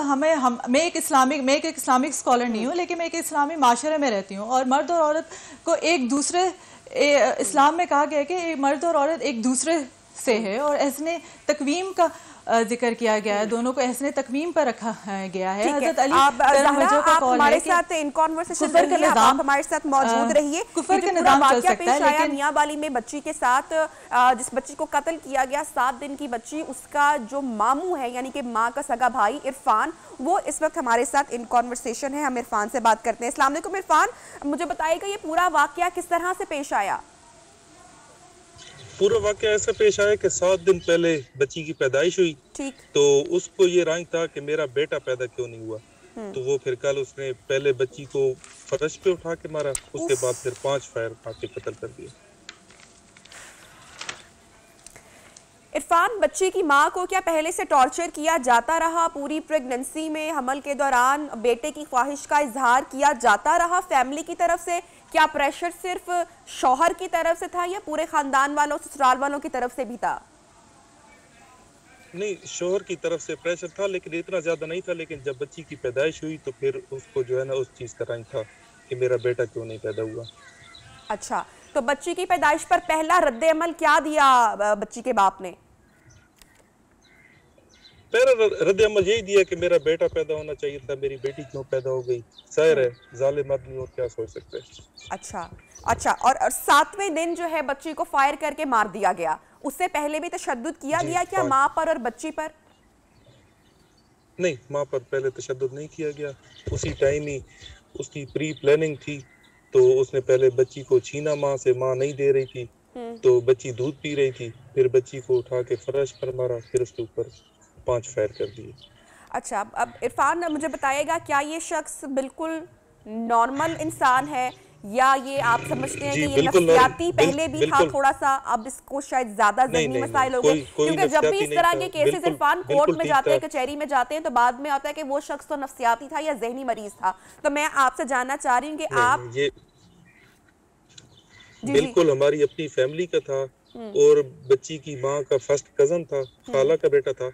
मैं एक इस्लामिक स्कॉलर नहीं हूँ, लेकिन मैं एक इस्लामी माशरे में रहती हूँ, और मर्द और औरत को इस्लाम में कहा गया है कि मर्द और औरत एक दूसरे से है, और ऐसने तकवीम का जिक्र किया गया है, दोनों को ऐसने तकवीम पर रखा गया है। हज़रत अली आप हमारे साथ इन कॉन्वर्सेशन आप हमारे साथ मौजूद रहिए। कुफर का निज़ाम चल सकता है, लेकिन मियां वाली में बच्ची के साथ जिस बच्ची को कत्ल किया गया, 7 दिन की बच्ची, उसका जो मामू है यानी कि माँ का सगा भाई इरफान, वो इस वक्त हमारे साथ इन कॉन्वर्सेशन है। हम इरफान से बात करते हैं। अस्सलाम वालेकुम इरफान, मुझे बताइएगा ये पूरा वाकया किस तरह से पेश आया? पूरा वाकया ऐसा पेश आया कि 7 दिन पहले बच्ची की पैदाइश हुई, ठीक, तो उसको ये रंज था कि मेरा बेटा पैदा क्यों नहीं हुआ। तो वो फिर कल उसने पहले बच्ची को फर्श पे उठा के मारा, उसके बाद फिर 5 फायर मार के कत्ल कर दिया। इरफान, बच्ची की माँ को क्या पहले से टॉर्चर किया जाता रहा? पूरी प्रेगनेंसी में, हमल के दौरान बेटे की ख्वाहिश का इजहार किया जाता रहा फैमिली की तरफ से? क्या प्रेशर सिर्फ शौहर की तरफ से था या पूरे खानदान वालों, ससुराल वालों की तरफ से भी था? नहीं, शौहर की तरफ से प्रेशर था, लेकिन इतना ज्यादा नहीं था। लेकिन जब बच्ची की पैदाइश हुई तो फिर उसको जो है ना उस चीज का रंज था कि मेरा बेटा क्यों नहीं पैदा हुआ। अच्छा, तो बच्ची की पैदाइश पर पहला रद्द अमल क्या दिया बच्ची के बाप ने? पहला रद्द अमल यही दिया कि मेरा बेटा पैदा होना चाहिए था, मेरी बेटी क्यों पैदा हो गई। जाहिर है जालिम आदमी और क्या सोच सकते हैं। अच्छा, और 7वें दिन जो है बच्ची को फायर करके मार दिया गया, उससे पहले भी तशद्दुद किया गया क्या माँ पर और बच्ची पर? नहीं, माँ पर पहले तशद्दुद नहीं किया गया। उसी टाइम ही उसकी प्री प्लानिंग थी, तो उसने पहले बच्ची को छीना माँ से, माँ नहीं दे रही थी, तो बच्ची दूध पी रही थी, फिर बच्ची को उठा के फर्श पर मारा, फिर उसके ऊपर 5 फायर कर दिए। अच्छा, अब इरफान मुझे बताइएगा, क्या ये शख्स बिल्कुल नॉर्मल इंसान है या ये आप समझते हैं जी कि ये बिल्कुल नफ्सियाती पहले भी था बिल्कुल थोड़ा सा, अब इसको शायद ज्यादा नहीं जहनी नहीं मसाइल नहीं हो गए? कोई क्योंकि जब भी नफ्सियाती इस नहीं तरह था, के केसेस बिल्कुल इरफान कोर्ट बिल्कुल में ठीक जाते था। हैं, कचहरी में जाते हैं, तो बाद में आता है कि वो शख्स तो नफ्सियाती था या जहनी मरीज था। तो मैं आपसे जानना चाह रही हूँ कि नहीं आप नहीं ये जी जी बिल्कुल हमारी अपनी फैमिली का था, और बच्ची की माँ का फर्स्ट कजन था, खाला का बेटा था।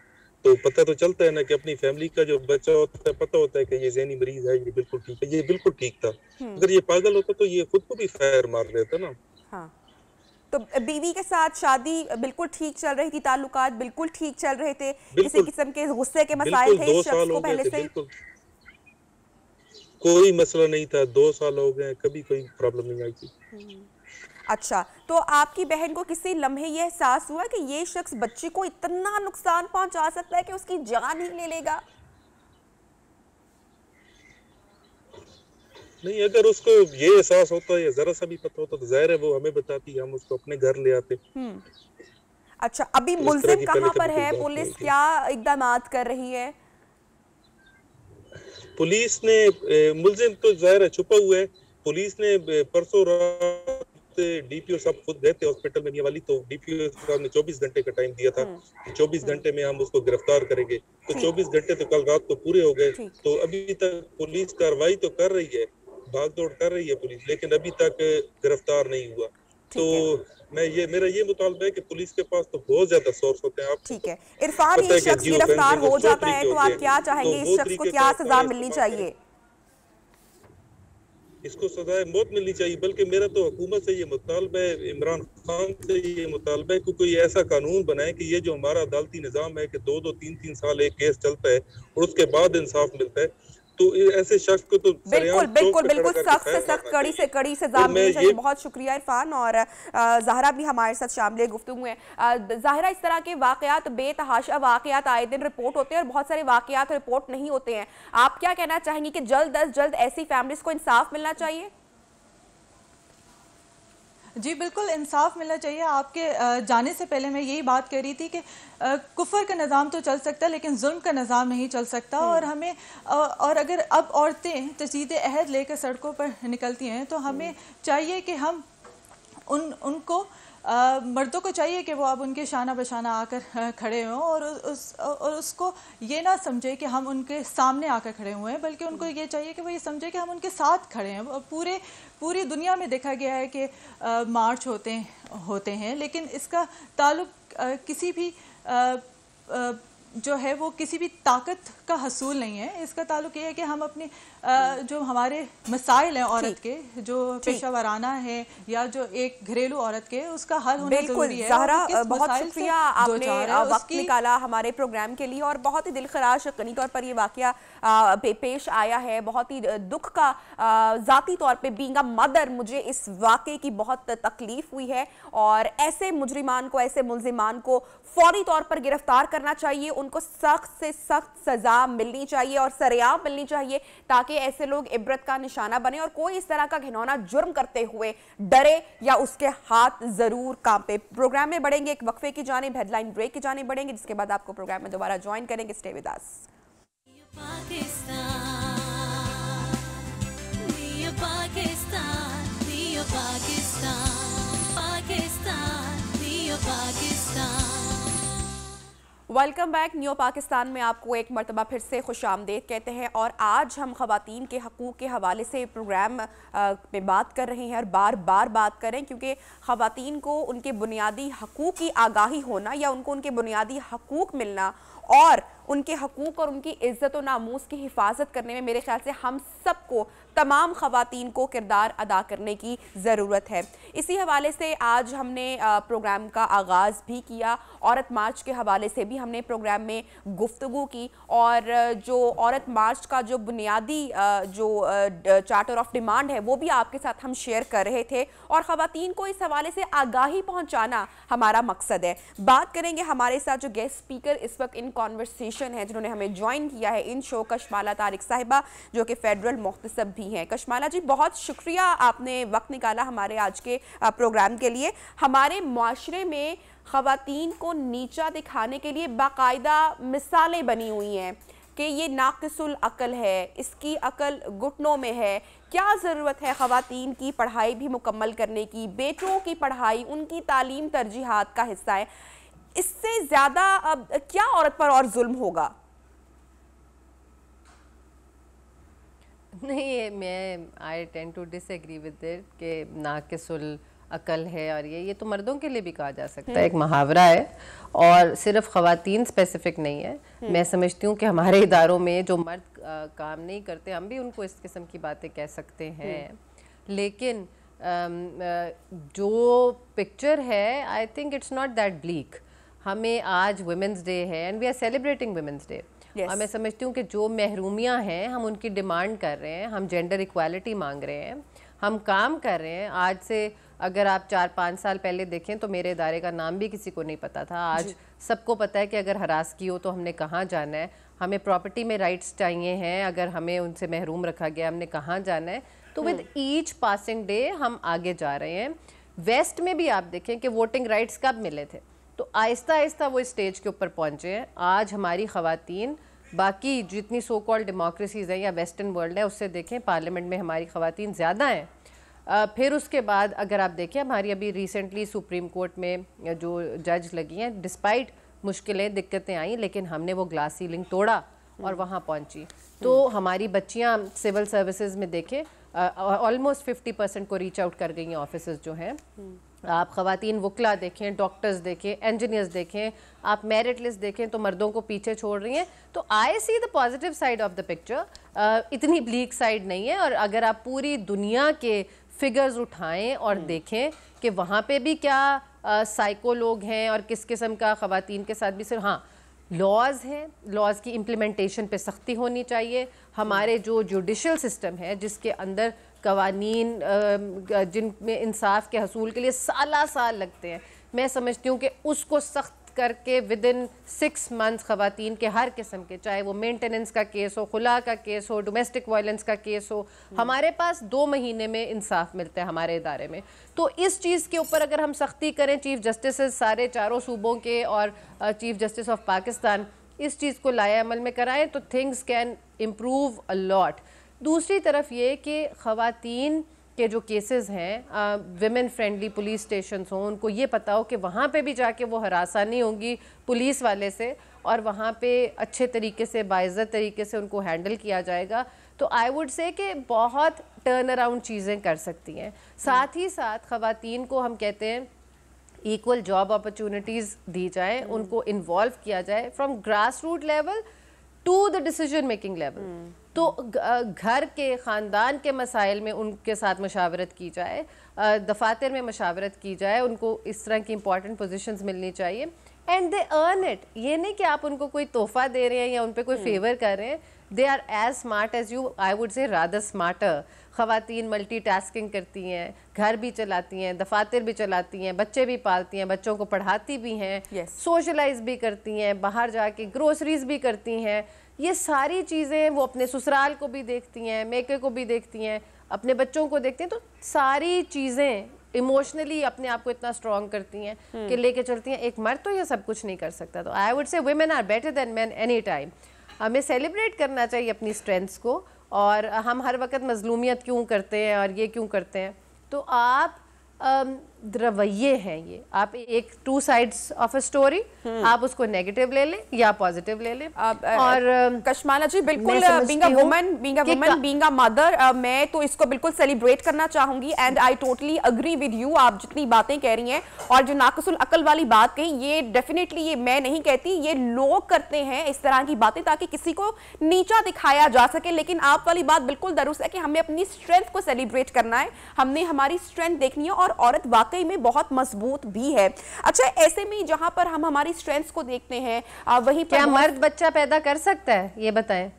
तो पता तो चलता है ना कि अपनी फैमिली का जो बच्चा होता है पता होता है कि ये ज़हनी मरीज है, ये बिल्कुल ठीक है, ये बिल्कुल ठीक था। अगर ये पागल होता तो ये खुद को भी फायर मार देता ना। हाँ, तो बीवी के साथ शादी बिल्कुल ठीक चल रही थी, ताल्लुकात बिल्कुल ठीक चल रहे थे, किसी बिल्कुल किस्म के गुस्से के मसाइल बिल्कुल थे 2 इस शख्स साल को हो गए पहले थे, से ही? बिल्कुल कोई मसला नहीं था, 2 साल हो गए, कभी कोई प्रॉब्लम नहीं आई थी। अच्छा, तो आपकी बहन को किसी लम्हे ये एहसास हुआ कि ये शख्स बच्ची को इतना नुकसान पहुंचा सकता है कि उसकी जान ही ले लेगा? नहीं, अगर उसको ये एहसास होता है या जरा सा भी पता होता तो जाहिर है वो हमें बताती, हम उसको अपने घर ले आते। अच्छा, अभी तो इस तरह मुल्जिम की पहले कहाँ पर कभी कोई है? बात नहीं पुलिस हुई थी। क्या इक़दामात कर रही है? पुलिस ने मुलजिम तो जाहिर है छुपा हुआ है। पुलिस ने परसों रात डीपीओ साहब खुद गए थे हॉस्पिटल में वाली, तो डीपीओ साहब ने 24 घंटे का टाइम दिया था कि 24 घंटे में हम उसको गिरफ्तार करेंगे। तो ठीक 24 घंटे तो कल रात को पूरे हो गए। ठीक तो अभी तक पुलिस कार्रवाई तो कर रही है, भाग दौड़ कर रही है पुलिस, लेकिन अभी तक गिरफ्तार नहीं हुआ। तो ठीक है मेरा ये मुतालबा है कि पुलिस के पास तो बहुत ज्यादा सोर्स होते हैं, आपको ठीक तो है। इरफान, पता ये है कि शख्स जियो गिरफ्तार फेंसिंग और हो 100 जाता है तरीके तो होते आप क्या हैं, तो चाहेंगे, इस वो शख्स को तरीके क्या कार सजा सारे मिलनी इस्तेमाल करें। चाहिए? इसको सजाए मौत मिलनी चाहिए। बल्कि मेरा तो हुकूमत से ये मुतालबा है, इमरान खान से ये मुतालबा है कि कोई ऐसा कानून बनाए कि ये जो हमारा अदालती निज़ाम है कि 2-2 3-3 साल एक केस चलता है और उसके बाद इंसाफ मिलता है, तो ऐसे शख्स को तो बिल्कुल सरेआम चौक बिल्कुल पे खड़ा बिल्कुल, करके सख्त से फायर सख्त, मारना कड़ी से चाहिए। कड़ी सजा और मैं मिलनी चाहिए। ये बहुत शुक्रिया इरफान। और ज़हरा भी हमारे साथ शामिल गुफ्तगू में। ज़ाहिरा, इस तरह के वाकयात, बेतहाशा वाकयात आए दिन रिपोर्ट होते हैं और बहुत सारे वाकयात रिपोर्ट नहीं होते हैं। आप क्या कहना चाहेंगी कि जल्द अज जल्द ऐसी फैमिलीज को इंसाफ मिलना चाहिए? जी बिल्कुल, इंसाफ मिलना चाहिए। आपके जाने से पहले मैं यही बात कर रही थी कि कुफर का निज़ाम तो चल सकता है लेकिन जुल्म का निज़ाम नहीं चल सकता। और हमें और अगर अब औरतें तजदीद अहद लेकर सड़कों पर निकलती हैं तो हमें चाहिए कि हम उनको मर्दों को चाहिए कि वो अब उनके शाना बशाना आकर खड़े हों और उसको ये ना समझे कि हम उनके सामने आकर खड़े हुए हैं, बल्कि उनको ये चाहिए कि वो ये समझे कि हम उनके साथ खड़े हैं। पूरी दुनिया में देखा गया है कि मार्च होते हैं, लेकिन इसका ताल्लुक किसी भी जो है वो किसी भी ताकत का हसूल नहीं है। इसका ताल्लुक ये है कि हम अपने जो हमारे मसाइल हैं औरत के, जो पेशा वराना है या जो एक घरेलू औरत के, उसका हल होना जरूरी है। ज़हरा, बहुत शुक्रिया आपने वक्त निकाला हमारे प्रोग्राम के लिए और बहुत ही दिलखराश यकीनी तौर पर ये वाकया पेश आया है। बहुत ही दुख का, ज़ाती तौर पे बीइंग अ मदर मुझे इस वाकये की बहुत तकलीफ हुई है और ऐसे मुजरिमान को, ऐसे मुल्जिमान को फौरी तौर पर गिरफ्तार करना चाहिए, उनको सख्त से सख्त सजा मिलनी चाहिए और सरेआम मिलनी चाहिए ताकि ऐसे लोग इबरत का निशाना बने और कोई इस तरह का घिनौना जुर्म करते हुए डरे या उसके हाथ जरूर कांपे। प्रोग्राम में बढ़ेंगे एक वक्फे की जानिब, हेडलाइन ब्रेक की जानिब बढ़ेंगे, जिसके बाद आपको प्रोग्राम में दोबारा ज्वाइन करेंगे। Stay with us. Welcome back. New Pakistan में आपको एक मरतबा फिर से खुश आमदेद कहते हैं और आज हम ख़वातीन के हकूक़ के हवाले से प्रोग्राम में बात कर रहे हैं और बार बार बात करें, क्योंकि ख़वातीन को उनके बुनियादी हकूक़ की आगाही होना या उनको उनके बुनियादी हकूक़ मिलना और उनके हकूक़ और उनकी इज़्ज़त और नामूस की हिफाजत करने में मेरे ख्याल से हम सबको, तमाम ख़वातीन को किरदार अदा करने की ज़रूरत है। इसी हवाले से आज हमने प्रोग्राम का आगाज़ भी किया। औरत मार्च के हवाले से भी हमने प्रोग्राम में गुफ्तगू की और जो औरत मार्च का जो बुनियादी जो चार्टर ऑफ डिमांड है वो भी आपके साथ हम शेयर कर रहे थे और ख़वातीन को इस हवाले से आगाही पहुँचाना हमारा मकसद है। बात करेंगे हमारे साथ जो गेस्ट स्पीकर इस वक्त इन कॉन्वर्सेशन है, जिन्होंने हमें ज्वाइन किया है इन शो, कशमाला तारिक साहिबा जो कि फेडरल मुख्तसब भी हैं। कशमाला जी, बहुत शुक्रिया, आपने वक्त निकाला हमारे आज के प्रोग्राम के लिए। हमारे माशरे में ख़वातीन को नीचा दिखाने के लिए बाकायदा मिसालें बनी हुई हैं कि ये नाक़िसुल अक़ल है, इसकी अक़ल घुटनों में है, क्या ज़रूरत है ख़वातीन की पढ़ाई भी मुकम्मल करने की, बेटों की पढ़ाई उनकी तालीम तरजीहात का हिस्सा है, इससे ज़्यादा अब क्या औरत पर और जुल्म होगा? नहीं, मैं I tend to disagree with it कि नाक़िसुल अकल है और ये तो मर्दों के लिए भी कहा जा सकता है, एक मुहावरा है और सिर्फ ख़वातीन स्पेसिफिक नहीं है। मैं समझती हूँ कि हमारे इदारों में जो मर्द काम नहीं करते हम भी उनको इस किस्म की बातें कह सकते हैं, लेकिन जो पिक्चर है I think it's not that bleak. हमें आज वुमेंस डे है and we are celebrating women's day और मैं समझती हूँ कि जो महरूमियाँ हैं हम उनकी डिमांड कर रहे हैं, हम जेंडर इक्वालिटी मांग रहे हैं, हम काम कर रहे हैं। आज से अगर आप 4-5 साल पहले देखें तो मेरे इदारे का नाम भी किसी को नहीं पता था। आज सबको पता है कि अगर हरास की हो तो हमने कहाँ जाना है, हमें प्रॉपर्टी में राइट्स चाहिए हैं, अगर हमें उनसे महरूम रखा गया हमने कहाँ जाना है। तो विद ईच पासिंग डे हम आगे जा रहे हैं। वेस्ट में भी आप देखें कि वोटिंग राइट्स कब मिले थे, तो आहिस्ता आहिस्ता वो स्टेज के ऊपर पहुँचे हैं। आज हमारी ख़वातीन बाकी जितनी सो कॉल्ड डेमोक्रेसीज़ हैं या वेस्टर्न वर्ल्ड है उससे देखें, पार्लियामेंट में हमारी ख़वातीन ज़्यादा हैं। फिर उसके बाद अगर आप देखें हमारी अभी रिसेंटली सुप्रीम कोर्ट में जो जज लगी हैं, डिस्पाइट मुश्किलें दिक्कतें आई लेकिन हमने वो ग्लास सीलिंग तोड़ा और वहाँ पहुँची। तो हमारी बच्चियाँ सिविल सर्विसेज में देखें ऑलमोस्ट 50% को रीच आउट कर गई हैं ऑफिसर्स जो हैं। आप ख़वातीन वकला देखें, डॉक्टर्स देखें, इंजीनियर्स देखें, आप मेरिट लिस्ट देखें तो मर्दों को पीछे छोड़ रही हैं। तो I see the positive side of the picture, इतनी ब्लीक साइड नहीं है। और अगर आप पूरी दुनिया के फिगर्स उठाएं और देखें कि वहाँ पे भी क्या साइको लोग हैं और किस किस्म का ख़वातीन के साथ भी सिर्फ हाँ लॉज हैं, लॉज की इम्प्लीमेंटेशन पे सख्ती होनी चाहिए। हमारे जो जुडिशल सिस्टम है जिसके अंदर कवानीन जिनमें इंसाफ के हसूल के लिए साल लगते हैं, मैं समझती हूँ कि उसको सख्त करके विद इन 6 मंथ्स ख़वातीन के हर किस्म के, चाहे वो मेंटेनेंस का केस हो, खुला का केस हो, डोमेस्टिक वायलेंस का केस हो, हमारे पास 2 महीने में इंसाफ मिलता है हमारे इदारे में। तो इस चीज़ के ऊपर अगर हम सख्ती करें, चीफ जस्टिस सारे 4 सूबों के और चीफ जस्टिस ऑफ पाकिस्तान इस चीज़ को लाए अमल में कराएं तो things can improve a lot. दूसरी तरफ ये कि ख़वातीन के जो केसेस हैं विमेन फ्रेंडली पुलिस स्टेशन हों, उनको ये पता हो कि वहाँ पे भी जाके वो हरासा नहीं होंगी पुलिस वाले से और वहाँ पे अच्छे तरीके से बाइज़्ज़त तरीके से उनको हैंडल किया जाएगा। तो आई वुड से कि बहुत टर्न अराउंड चीज़ें कर सकती हैं। साथ ही साथ ख़वातीन को हम कहते हैं इक्वल जॉब अपॉर्चुनिटीज़ दी जाए, उनको इन्वॉल्व किया जाए from grass root level to the decision making level. तो घर के ख़ानदान के मसाइल में उनके साथ मशावरत की जाए, दफातर में मशावरत की जाए, उनको इस तरह की इंपॉर्टेंट पोजीशंस मिलनी चाहिए एंड दे अर्न इट। ये नहीं कि आप उनको कोई तोहफा दे रहे हैं या उन पर कोई फेवर कर रहे हैं। They are as smart as you, I would say rather smarter. ख़वातीन मल्टीटास्किंग करती हैं, घर भी चलाती हैं, दफातर भी चलाती हैं, बच्चे भी पालती हैं, बच्चों को पढ़ाती भी हैं, सोशलाइज भी करती हैं, बाहर जाके ग्रोसरीज भी करती हैं। ये सारी चीज़ें वो अपने ससुराल को भी देखती हैं, मेके को भी देखती हैं, अपने बच्चों को देखती हैं। तो सारी चीज़ें इमोशनली अपने आप को इतना स्ट्रॉन्ग करती हैं कि लेके चलती हैं। एक मर्द तो ये सब कुछ नहीं कर सकता। तो I would say women are better than men any time. हमें सेलिब्रेट करना चाहिए अपनी स्ट्रेंथ्स को और हम हर वक्त मजलूमियत क्यों करते हैं और ये क्यों करते हैं। तो आप रवैये हैं ये, आप एक 2 साइड्स ऑफ अ स्टोरी, आप उसको नेगेटिव ले लें या पॉजिटिव ले लें। और कशमाना जी बिल्कुल being a woman, being a mother, मैं तो इसको बिल्कुल सेलिब्रेट करना चाहूंगी and I totally agree with you. आप जितनी बातें कह रही हैं और जो नाक़िसुल अकल वाली बात कही, ये डेफिनेटली ये मैं नहीं कहती, ये लोग करते हैं इस तरह की बातें ताकि किसी को नीचा दिखाया जा सके। लेकिन आप वाली बात बिल्कुल दुरुस्त है कि हमें अपनी स्ट्रेंथ को सेलिब्रेट करना है, हमने हमारी स्ट्रेंथ देखनी है और औरत वाकई में बहुत मजबूत भी है। अच्छा, ऐसे में जहां पर हम हमारी स्ट्रेंथ्स को देखते हैं वहीं पर क्या मर्द बच्चा पैदा कर सकता है, ये बताएं?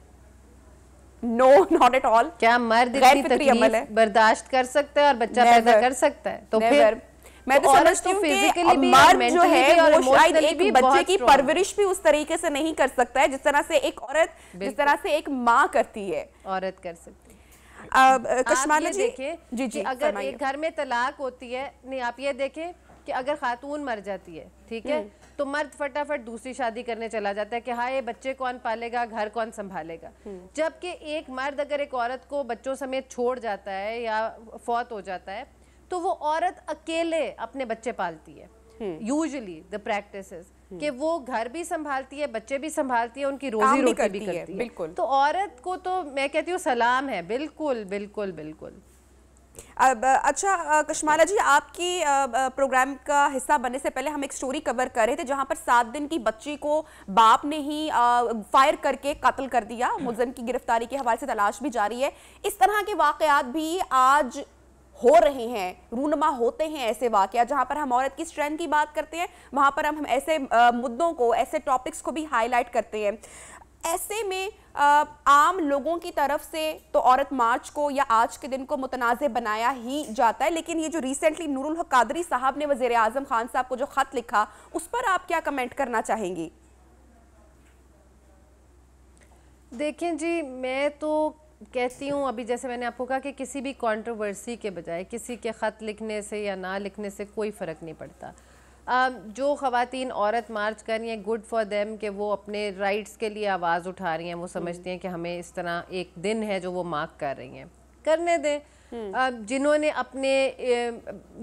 No, not at all. क्या मर्द इतनी तकलीफ बर्दाश्त कर सकता है और बच्चा पैदा कर सकता है? तो फिर मैं तो समझती हूँ कि मर्द जो है वो शायद एक बच्चे की परवरिश भी उस तरीके से नहीं कर सकता है जिस तरह से एक औरत, जिस तरह से एक माँ करती है, औरत कर सकती है। कशमाना जी देखिए जी, अगर एक घर में तलाक होती है, नहीं आप ये देखें कि अगर खातून मर जाती है, ठीक है, तो मर्द फटाफट दूसरी शादी करने चला जाता है कि हाँ, ये बच्चे कौन पालेगा, घर कौन संभालेगा। जबकि एक मर्द अगर एक औरत को बच्चों समेत छोड़ जाता है या फौत हो जाता है तो वो औरत अकेले अपने बच्चे पालती है। यूजुअली द प्रैक्टिस इज कि वो घर भी संभालती है, बच्चे भी संभालती है, उनकी रोजी रोटी भी करती है। बिल्कुल। तो औरत को तो मैं कहती हूँ सलाम है। बिल्कुल बिल्कुल बिल्कुल। अब अच्छा कशमाला जी, आपकी प्रोग्राम का हिस्सा बनने से पहले हम एक स्टोरी कवर कर रहे थे जहां पर 7 दिन की बच्ची को बाप ने ही फायर करके कत्ल कर दिया। मुलजिम की गिरफ्तारी के हवाले से तलाश भी जारी है। इस तरह के वाकयात भी आज हो रहे हैं, रूनमा होते हैं ऐसे वाकया जहां पर हम औरत की स्ट्रेंथ की बात करते हैं, वहां पर हम ऐसे मुद्दों को, ऐसे टॉपिक्स को भी हाईलाइट करते हैं। ऐसे में आम लोगों की तरफ से तो औरत मार्च को या आज के दिन को मुतनाज़े बनाया ही जाता है, लेकिन ये जो रिसेंटली नूरुल हक कादरी साहब ने वज़ीर आज़म खान साहब को जो खत लिखा, उस पर आप क्या कमेंट करना चाहेंगी? देखें जी, मैं तो कहती हूँ, अभी जैसे मैंने आपको कहा कि किसी भी कंट्रोवर्सी के बजाय किसी के ख़त लिखने से या ना लिखने से कोई फ़र्क नहीं पड़ता। जो ख़वातीन औरत मार्च कर रही हैं, गुड फॉर देम कि वो अपने राइट्स के लिए आवाज़ उठा रही हैं। वो समझती हैं कि हमें इस तरह एक दिन है जो वो मार्क कर रही हैं, करने दें। जिन्होंने अपने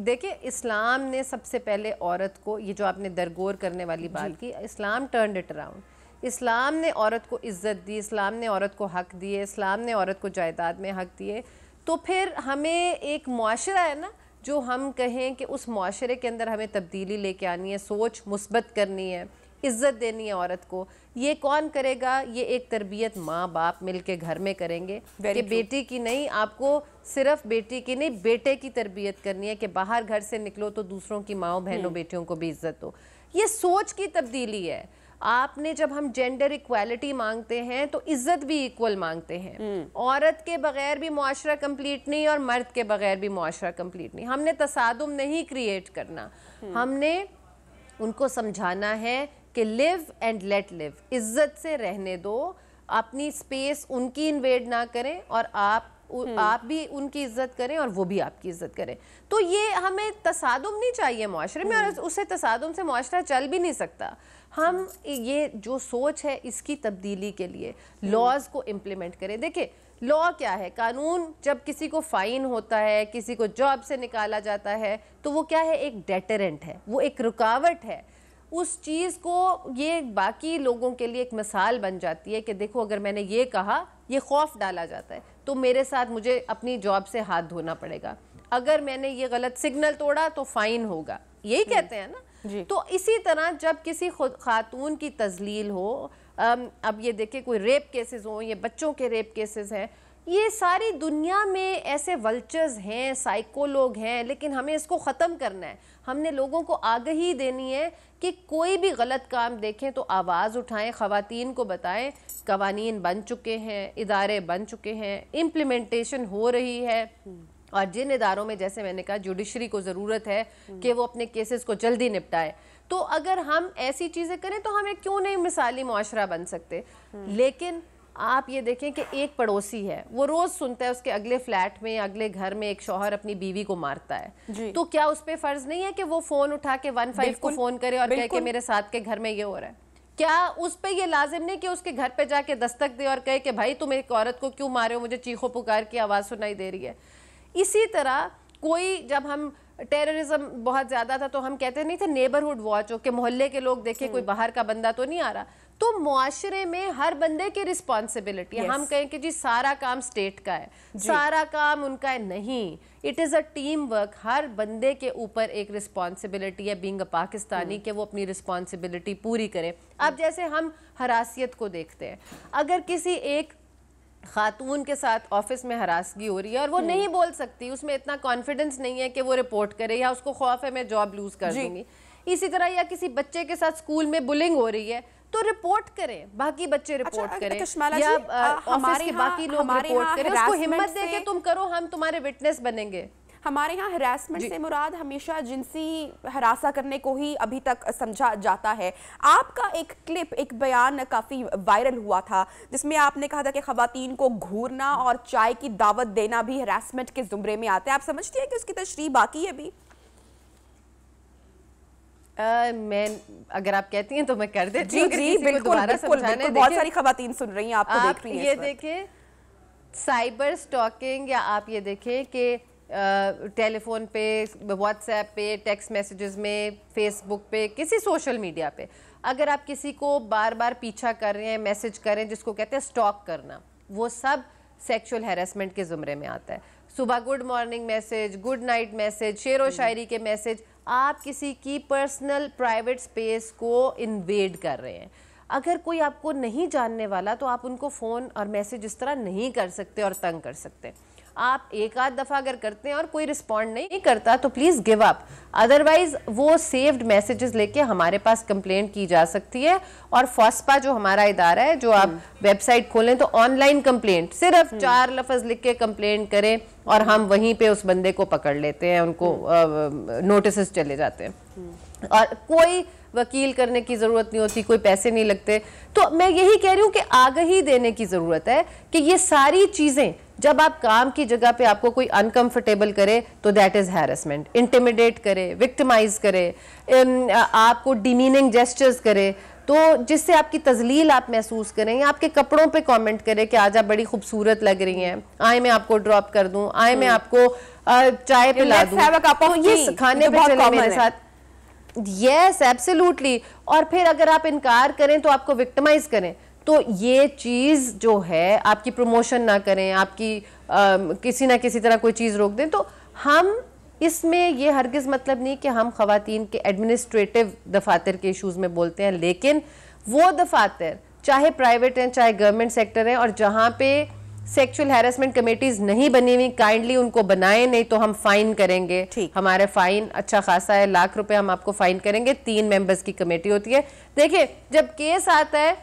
देखिए, इस्लाम ने सबसे पहले औरत को, ये जो आपने दरगोर करने वाली बात की, इस्लाम टर्न्ड इट अराउंड। इस्लाम ने औरत को इज़्ज़त दी, इस्लाम ने औरत को हक़ दिए, इस्लाम ने औरत को जायदाद में हक़ दिए। तो फिर हमें एक मुआशरा है ना, जो हम कहें कि उस मुआशरे के अंदर हमें तब्दीली लेके आनी है, सोच मुस्बत करनी है, इज़्ज़त देनी है औरत को। ये कौन करेगा? ये एक तरबियत माँ बाप मिल के घर में करेंगे कि बेटी की नहीं, आपको सिर्फ बेटी की नहीं, बेटे की तरबियत करनी है कि बाहर घर से निकलो तो दूसरों की माँओं बहनों बेटियों को भी इज़्ज़त हो। ये सोच की तब्दीली है। आपने, जब हम जेंडर इक्वालिटी मांगते हैं तो इज्जत भी इक्वल मांगते हैं। औरत के बगैर भी मुआशरा कंप्लीट नहीं और मर्द के बगैर भी मुआशरा कंप्लीट नहीं। हमने तसादुम नहीं क्रिएट करना, हमने उनको समझाना है कि लिव एंड लेट लिव, इज्जत से रहने दो, अपनी स्पेस उनकी इन्वेड ना करें और आप भी उनकी इज्जत करें और वो भी आपकी इज्जत करें। तो ये हमें तसादुम नहीं चाहिए मुआशरे में, और उससे तसादुम से मुआशरा चल भी नहीं सकता। हम ये जो सोच है इसकी तब्दीली के लिए लॉज को इम्प्लीमेंट करें। देखिए, लॉ क्या है? कानून जब किसी को फाइन होता है, किसी को जॉब से निकाला जाता है, तो वो क्या है? एक डेटरेंट है, वो एक रुकावट है। उस चीज़ को ये बाकी लोगों के लिए एक मिसाल बन जाती है कि देखो, अगर मैंने ये कहा, ये खौफ डाला जाता है, तो मेरे साथ मुझे अपनी जॉब से हाथ धोना पड़ेगा। अगर मैंने ये गलत सिग्नल तोड़ा तो फाइन होगा, यही कहते हैं ना जी। तो इसी तरह जब किसी खातून की तजलील हो, अब ये देखिए कोई रेप केसेस हो, ये बच्चों के रेप केसेस हैं, ये सारी दुनिया में ऐसे वल्चर्स हैं, साइको लोग हैं, लेकिन हमें इसको ख़त्म करना है। हमने लोगों को आगाही देनी है कि कोई भी गलत काम देखें तो आवाज़ उठाएं, ख़वातीन को बताएं। कवानीन बन चुके हैं, इदारे बन चुके हैं, इम्प्लीमेंटेशन हो रही है, और जिन इदारों में, जैसे मैंने कहा, जुडिशरी को ज़रूरत है कि वो अपने केसेस को जल्दी निपटाए, तो अगर हम ऐसी चीज़ें करें तो हमें क्यों नहीं मिसाली मुआशरा बन सकते। लेकिन आप ये देखें कि एक पड़ोसी है, वो रोज़ सुनता है उसके अगले फ्लैट में या अगले घर में एक शौहर अपनी बीवी को मारता है, तो क्या उस पर फ़र्ज़ नहीं है कि वो फ़ोन उठा के 15 को फ़ोन करे और कहे कि मेरे साथ के घर में ये हो रहा है? क्या उस पर ये लाजिम नहीं कि उसके घर पे जाके दस्तक दे और कहे कि भाई तुम एक औरत को क्यों मारे हो, मुझे चीखो पुकार की आवाज़ सुनाई दे रही है। इसी तरह कोई, जब हम टेररिज्म बहुत ज़्यादा था तो हम कहते नहीं थे नेबरहुड वॉच हो, कि मोहल्ले के लोग देखें कोई बाहर का बंदा तो नहीं आ रहा। तो मुआशरे में हर बंदे की रिस्पॉन्सिबिलिटी है। हम कहें कि जी सारा काम स्टेट का है, सारा काम उनका है, नहीं, it is a team work. हर बंदे के ऊपर एक रिस्पॉन्सिबिलिटी है बीइंग अ पाकिस्तानी, कि वो अपनी रिस्पॉन्सिबिलिटी पूरी करे। अब जैसे हम हरासियत को देखते हैं, अगर किसी एक खातून के साथ ऑफिस में हरासगी हो रही है और वो नहीं बोल सकती, उसमें इतना कॉन्फिडेंस नहीं है कि वो रिपोर्ट करे, या उसको खौफ है मैं जॉब लूज कर दूंगी। इसी तरह या किसी बच्चे के साथ स्कूल में बुलिंग हो रही है तो रिपोर्ट करें, बाकी बच्चे रिपोर्ट करें, या ऑफिस के बाकी लोग रिपोर्ट करें, उसको हिम्मत दे के तुम करो, हम तुम्हारे विटनेस बनेंगे। हमारे यहाँ हरासमेंट से मुराद हमेशा जिनसी हरासा करने को ही अभी तक समझा जाता है। आपका एक क्लिप, एक बयान काफ़ी वायरल हुआ था जिसमें आपने कहा था कि ख़वातीन को घूरना और चाय की दावत देना भी हरासमेंट के ज़ुमरे में आता है। आप समझती हैं कि उसकी तशरीह बाकी है अभी? मैं अगर आप कहती हैं तो मैं कर देती जी हूँ। जी बिल्कुल बिल्कुल बिल्कुल, बहुत सारी खवातीन सुन रही हैं, आपको देख रही हैं। ये देखें साइबर स्टॉकिंग, या आप ये देखें कि टेलीफोन पे, व्हाट्सएप पे, टेक्स्ट मैसेजेस में, फेसबुक पे, किसी सोशल मीडिया पे अगर आप किसी को बार बार पीछा कर रहे हैं, मैसेज कर रहे हैं, जिसको कहते हैं स्टॉक करना, वो सब सेक्सुअल हैरेसमेंट के ज़ुमरे में आता है। सुबह good morning message, good night message, शेर व शायरी के मैसेज, आप किसी की पर्सनल प्राइवेट स्पेस को इन्वेड कर रहे हैं। अगर कोई आपको नहीं जानने वाला तो आप उनको फ़ोन और मैसेज इस तरह नहीं कर सकते और तंग कर सकते। आप एक आध दफ़ा अगर करते हैं और कोई रिस्पॉन्ड नहीं करता तो प्लीज़ गिव अप, अदरवाइज वो सेव्ड मैसेजेस लेके हमारे पास कंप्लेंट की जा सकती है। और फॉस्पा जो हमारा इदारा है, जो आप वेबसाइट खोलें तो ऑनलाइन कंप्लेंट, सिर्फ 4 लफ्ज़ लिख के कंप्लेंट करें और हम वहीं पे उस बंदे को पकड़ लेते हैं, उनको नोटिस चले जाते हैं और कोई वकील करने की ज़रूरत नहीं होती, कोई पैसे नहीं लगते। तो मैं यही कह रही हूँ कि आगाही देने की ज़रूरत है कि ये सारी चीज़ें जब आप काम की जगह पे आपको कोई अनकंफर्टेबल करे तो दैट इज़ हैरेसमेंट, इंटिमिडेट करे, विक्टिमाइज करे, आपको डिमीनिंग जेस्चर्स करे, तो जिससे आपकी तजलील आप महसूस करें, या आपके कपड़ों पे कमेंट करें कि आज आप बड़ी खूबसूरत लग रही हैं, आए मैं आपको ड्रॉप कर दूं, आए मैं आपको चाय पिला दूं, ये खाने पे चले मेरे साथ। Yes absolutely. और फिर अगर आप इनकार करें तो आपको विक्टिमाइज करें, तो ये चीज़ जो है आपकी प्रमोशन ना करें, आपकी किसी ना किसी तरह कोई चीज़ रोक दें, तो हम इसमें ये हरगिज़ मतलब नहीं कि हम ख़वातीन के एडमिनिस्ट्रेटिव दफातर के इशूज़ में बोलते हैं, लेकिन वो दफातर चाहे प्राइवेट हैं चाहे गवर्नमेंट सेक्टर हैं और जहाँ पे सेक्सुअल हैरेसमेंट कमेटीज नहीं बनी हुई, काइंडली उनको बनाएं, नहीं तो हम फाइन करेंगे। हमारे फाइन अच्छा खासा है, लाख रुपए हम आपको फाइन करेंगे। 3 मेंबर्स की कमेटी होती है। देखिए जब केस आता है,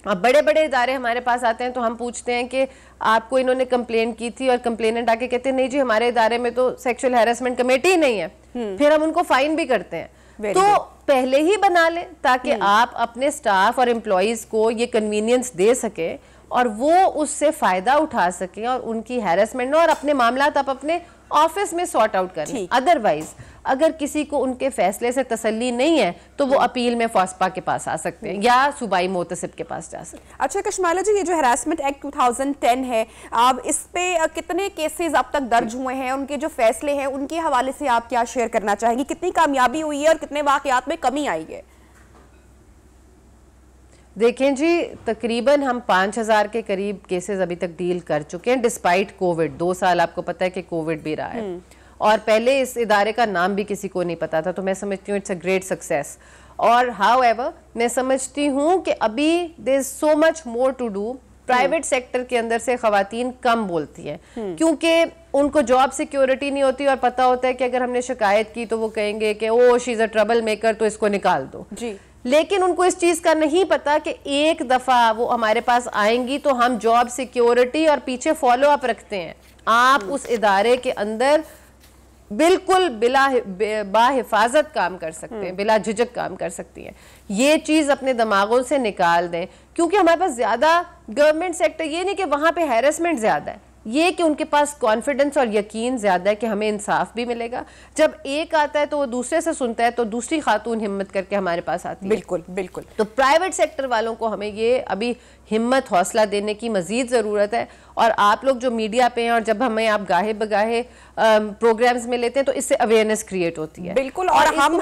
अब बड़े बड़े इदारे हमारे पास आते हैं तो हम पूछते हैं कि आपको इन्होंने कंप्लेन की थी, और कंप्लेनेंट आके कहते हैं नहीं जी हमारे इदारे में तो सेक्सुअल हैरेसमेंट कमेटी ही नहीं है, फिर हम उनको फाइन भी करते हैं। तो पहले ही बना लें ताकि आप अपने स्टाफ और एम्प्लॉयज को ये कन्वीनियंस दे सके और वो उससे फायदा उठा सके और उनकी हैरेसमेंट और अपने मामला आप अपने ऑफिस में सॉर्ट आउट करें। अदरवाइज अगर किसी को उनके फैसले से तसल्ली नहीं है तो वो अपील में फॉस्पा के पास आ सकते हैं या सूबाई मोतसिब के पास जा सकते हैं। अच्छा कशमाला जी, ये जो हैरासमेंट एक्ट 2010 है, आप इस पे कितने केसेस अब तक दर्ज हुए हैं, उनके जो फैसले हैं उनके हवाले से आप क्या शेयर करना चाहेंगी? कितनी कामयाबी हुई है और कितने वाकयात में कमी आई है? देखें जी, तकरीबन हम 5000 के करीब केसेस अभी तक डील कर चुके हैं डिस्पाइट कोविड। 2 साल आपको पता है कि कोविड भी रहा है और पहले इस इदारे का नाम भी किसी को नहीं पता था, तो मैं समझती हूँ इट्स अ ग्रेट सक्सेस। और हाउएवर मैं समझती हूँ कि अभी there is so much more to do. Private sector के अंदर से खवातीन कम बोलती हैं क्योंकि उनको जॉब सिक्योरिटी नहीं होती और पता होता है कि अगर हमने शिकायत की तो वो कहेंगे कि oh she is a trouble maker, तो इसको निकाल दो जी। लेकिन उनको इस चीज का नहीं पता कि एक दफा वो हमारे पास आएंगी तो हम जॉब सिक्योरिटी और पीछे फॉलो अप रखते हैं। आप उस इदारे के अंदर बिल्कुल बाहिफाजत काम कर सकते हैं, बिला झिझक काम कर सकती हैं। ये चीज अपने दिमागों से निकाल दें क्योंकि हमारे पास ज्यादा गवर्नमेंट सेक्टर, ये नहीं कि वहां पे हैरेसमेंट ज्यादा है, ये कि उनके पास कॉन्फिडेंस और यकीन ज्यादा है कि हमें इंसाफ भी मिलेगा। जब एक आता है तो वो दूसरे से सुनता है तो दूसरी खातून हिम्मत करके हमारे पास आती है। बिल्कुल बिल्कुल। तो प्राइवेट सेक्टर वालों को हमें ये अभी हिम्मत हौसला देने की मजीद ज़रूरत है। और आप लोग जो मीडिया पे हैं और जब हमें आप गाहे बगाहे प्रोग्राम्स में लेते हैं तो इससे अवेयरनेस क्रिएट होती है। बिल्कुल। और हम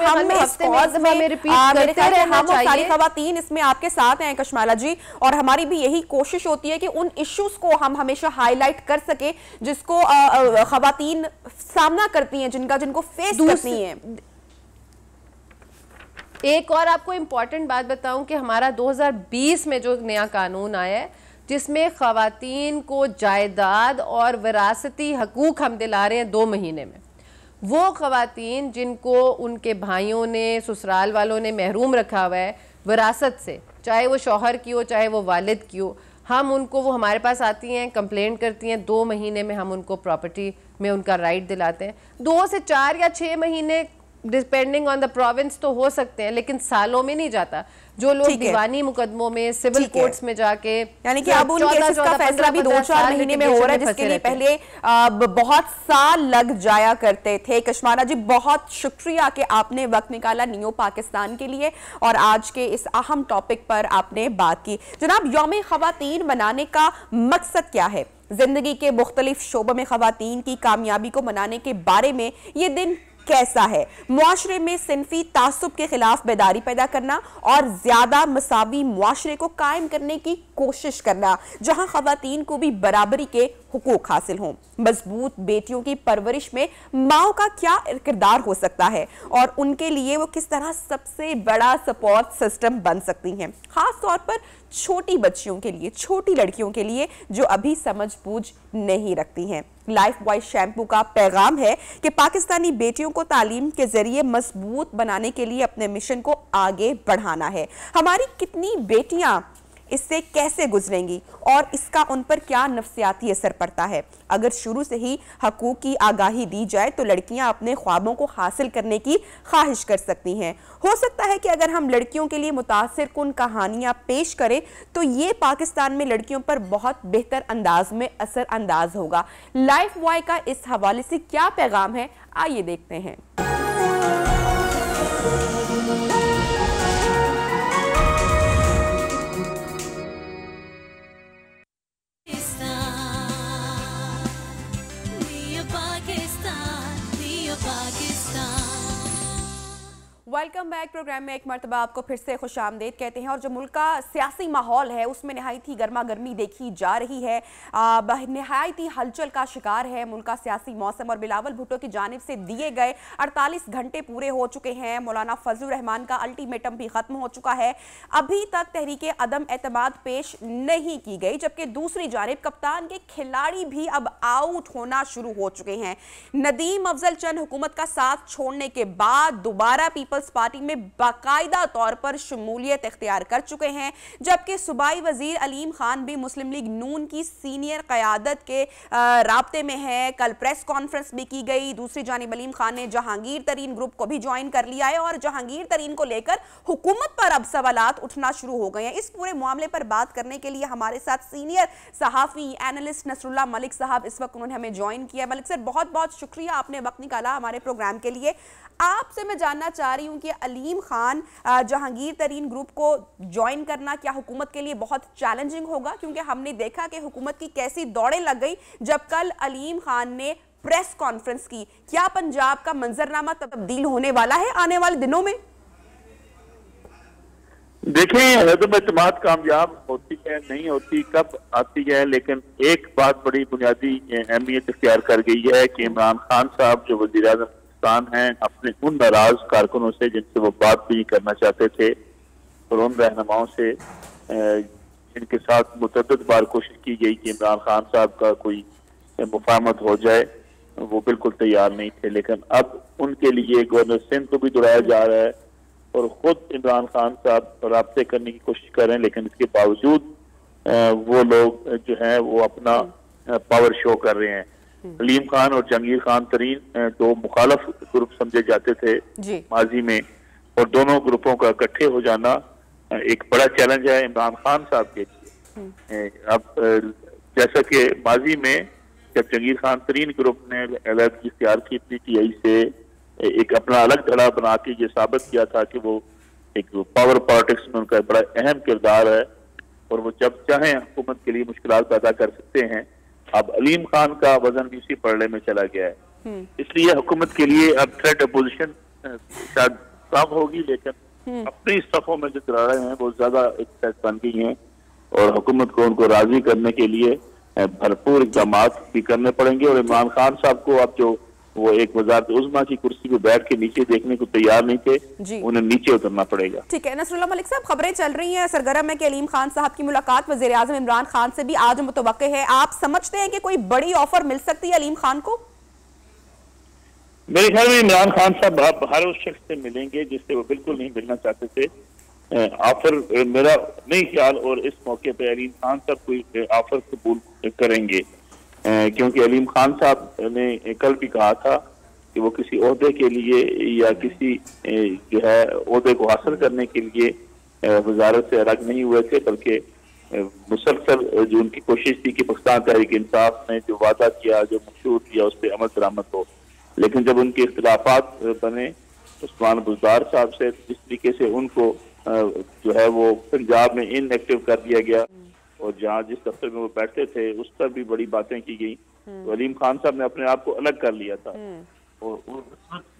सारी खवातीन इसमें आपके साथ हैं कशमाला जी, और हमारी भी यही कोशिश होती है कि उन इश्यूज को हम हमेशा हाईलाइट कर सके जिसको खवातीन सामना करती हैं, जिनको फेस करती हैं। एक और आपको इम्पॉर्टेंट बात बताऊं कि हमारा 2020 में जो नया कानून आया है जिसमें खवातीन को जायदाद और विरासती हकूक हम दिला रहे हैं 2 महीने में। वो खवातीन जिनको उनके भाइयों ने, ससुराल वालों ने महरूम रखा हुआ है विरासत से, चाहे वो शौहर की हो चाहे वो वालिद की हो, हम उनको, वो हमारे पास आती हैं, कंप्लेंट करती हैं, 2 महीने में हम उनको प्रॉपर्टी में उनका राइट दिलाते हैं। 2 से 4 या 6 महीने डिपेंडिंग ऑन द प्रोविंस तो हो सकते हैं, लेकिन सालों में नहीं जाता। जो लोग दीवानी मुकदमों में, सिविल कोर्ट्स में जाके, यानी कि अब उन केसेस का फैसला भी 2-4 महीने में हो रहा है, जिसके लिए पहले बहुत साल लग जाया करते थे। कशमाना जी, बहुत शुक्रिया कि आपने वक्त निकाला नियो पाकिस्तान के लिए और आज के इस अहम टॉपिक पर आपने बात की। जनाब, यौम ख़वातीन मनाने का मकसद क्या है? जिंदगी के मुख्तलिफ शोबों में ख़वातीन की कामयाबी को मनाने के बारे में ये दिन कैसा है? मुआशरे में सिनफी तासुब के खिलाफ बेदारी पैदा करना और ज्यादा मसावी मुआशरे को कायम करने की कोशिश करना, जहां खवातीन को भी बराबरी के हुकूक हासिल हों। मजबूत बेटियों की परवरिश में माओ का क्या किरदार हो सकता है और उनके लिए वो किस तरह सबसे बड़ा सपोर्ट सिस्टम बन सकती हैं, खास तौर पर छोटी बच्चियों के लिए, छोटी लड़कियों के लिए जो अभी समझ बूझ नहीं रखती हैं। लाइफ बॉय शैम्पू का पैगाम है कि पाकिस्तानी बेटियों को तालीम के जरिए मजबूत बनाने के लिए अपने मिशन को आगे बढ़ाना है। हमारी कितनी बेटियां इससे कैसे गुजरेंगी और इसका उन पर क्या नफ्सियाती असर पड़ता है? अगर शुरू से ही हकूक की आगाही दी जाए तो लड़कियां अपने ख्वाबों को हासिल करने की ख्वाहिश कर सकती हैं। हो सकता है कि अगर हम लड़कियों के लिए मुतासिर कुन कहानियां पेश करें तो ये पाकिस्तान में लड़कियों पर बहुत बेहतर अंदाज में असर अंदाज होगा। लाइफ बॉय का इस हवाले से क्या पैगाम है, आइए देखते हैं। Welcome back. प्रोग्राम में एक मरतबा आपको फिर से खुशामदीद कहते हैं। और जो मुल्क का सियासी माहौल है उसमें नहायत ही गर्मा गर्मी देखी जा रही है, नहायत ही हलचल का शिकार है मुल्क का सियासी मौसम। और बिलावल भुट्टो की जानिब से दिए गए 48 घंटे पूरे हो चुके हैं। मौलाना फजलुर रहमान का अल्टीमेटम भी खत्म हो चुका है। अभी तक तहरीके अदम एतमाद पेश नहीं की गई, जबकि दूसरी जानिब कप्तान के खिलाड़ी भी अब आउट होना शुरू हो चुके हैं। नदीम अफजल चंद हुकूमत का साथ छोड़ने के बाद दोबारा पीपल्स पार्टी में बाकायदा तौर पर शमूलियत इख्तियार कर चुके हैं, जबकि सूबाई वजीर अलीम खान भी मुस्लिम लीग नून की सीनियर क़यादत के राब्ते में है। कल प्रेस कॉन्फ्रेंस भी की गई। दूसरी जानिब अलीम खान ने जहांगीर तरीन ग्रुप को भी ज्वाइन कर लिया है और जहांगीर तरीन को लेकर हुकूमत पर अब सवालात उठना शुरू हो गए हैं। इस पूरे मामले पर बात करने के लिए हमारे साथ सीनियर सहाफ़ी एनालिस्ट नसरुल्लाह मलिक साहब इस वक्त उन्होंने हमें ज्वाइन किया। मलिक सर, बहुत बहुत शुक्रिया, आपने वक्त निकाला हमारे प्रोग्राम के लिए। आपसे मैं जानना चाह रही हूं कि अलीम खान जहांगीर तरीन ग्रुप को ज्वाइन करना क्या हुकूमत के लिए बहुत चैलेंजिंग होगा? क्योंकि हमने देखा कि हुकूमत की कैसी दौड़ें लग गई जब कल अलीम खान ने प्रेस कॉन्फ्रेंस की। क्या पंजाब का मंजरनामा तब्दील होने वाला है आने वाले दिनों में? देखें, अदम एतमाद कामयाब होती है नहीं होती, कब आती है, लेकिन एक बात बड़ी बुनियादी अहमियत इख्तियार कर गई है कि इमरान खान साहब जो वज़ीर आज़म हैं अपने उन नाराज कारकुनों से जिनसे वो बात भी करना चाहते थे और उन रहनुमाओं से जिनके साथ मुतअद्दिद बार कोशिश की गई कि इमरान खान साहब का कोई मुफाहमत हो जाए, वो बिल्कुल तैयार नहीं थे। लेकिन अब उनके लिए गवर्नर सिंध को भी दुहराया जा रहा है और खुद इमरान खान साहब राब्ते करने की कोशिश कर रहे हैं, लेकिन इसके बावजूद वो लोग जो है वो अपना पावर शो कर रहे हैं। अलीम खान और जहांगीर खान तरीन दो मुखालफ ग्रुप समझे जाते थे माजी में, और दोनों ग्रुपों का इकट्ठे हो जाना एक बड़ा चैलेंज है इमरान खान साहब के लिए। अब जैसा कि माजी में जब जहांगीर खान तरीन ग्रुप ने अलग इख्तियार की PTI से एक अपना अलग धड़ा बना के ये साबित किया था कि वो एक पावर पॉलिटिक्स में उनका बड़ा अहम किरदार है और वो जब चाहें हुकूमत के लिए मुश्किलात पैदा कर सकते हैं। अब अलीम खान का वजन भी इसी पड़े में चला गया है, इसलिए हुकूमत के लिए अब थ्रेट अपोजिशन शायद कम होगी, लेकिन अपनी सफ़ों में जो दरारें हैं वो ज्यादा एक बन गई हैं और हुकूमत को उनको राजी करने के लिए भरपूर इक़दाम भी करने पड़ेंगे। और इमरान खान साहब को अब जो वो एक वज़ारत उज़्मा की कुर्सी पे बैठ के नीचे देखने को तैयार नहीं थे, उन्हें नीचे उतरना पड़ेगा। ठीक है नसरुल्लाह मलिक साहब, खबरें चल रही हैं सरगर्म है कि अलीम खान साहब की मुलाकात वज़ीर आज़म इमरान खान से भी आज मुतवक्के है। आप समझते हैं कि कोई बड़ी ऑफर मिल सकती है अलीम खान को? मेरे ख्याल में इमरान खान साहब हर उस शख्स से मिलेंगे जिससे वो बिल्कुल नहीं मिलना चाहते थे। ऑफर मेरा नहीं ख्याल, और इस मौके पर अलीम खान साहब कोई ऑफर कबूल करेंगे, क्योंकि अलीम खान साहब ने कल भी कहा था कि वो किसी ओहदे के लिए या किसी जो है ओहदे को हासिल करने के लिए वजारत से अलग नहीं हुए थे, बल्कि मुसलसल जो उनकी कोशिश थी कि पाकिस्तान तहरीक इंसाफ ने जो वादा किया, जो मंशूर किया, उस पर अमल दरामद हो। लेकिन जब उनके इख्तिलाफात बने उस्मान बुज़दार साहब से, जिस तरीके से उनको जो है वो पंजाब में इनएक्टिव कर दिया गया और जहाँ जिस दफ्तर में वो बैठते थे उस पर भी बड़ी बातें की गई, तो अलीम खान साहब ने अपने आप को अलग कर लिया था। और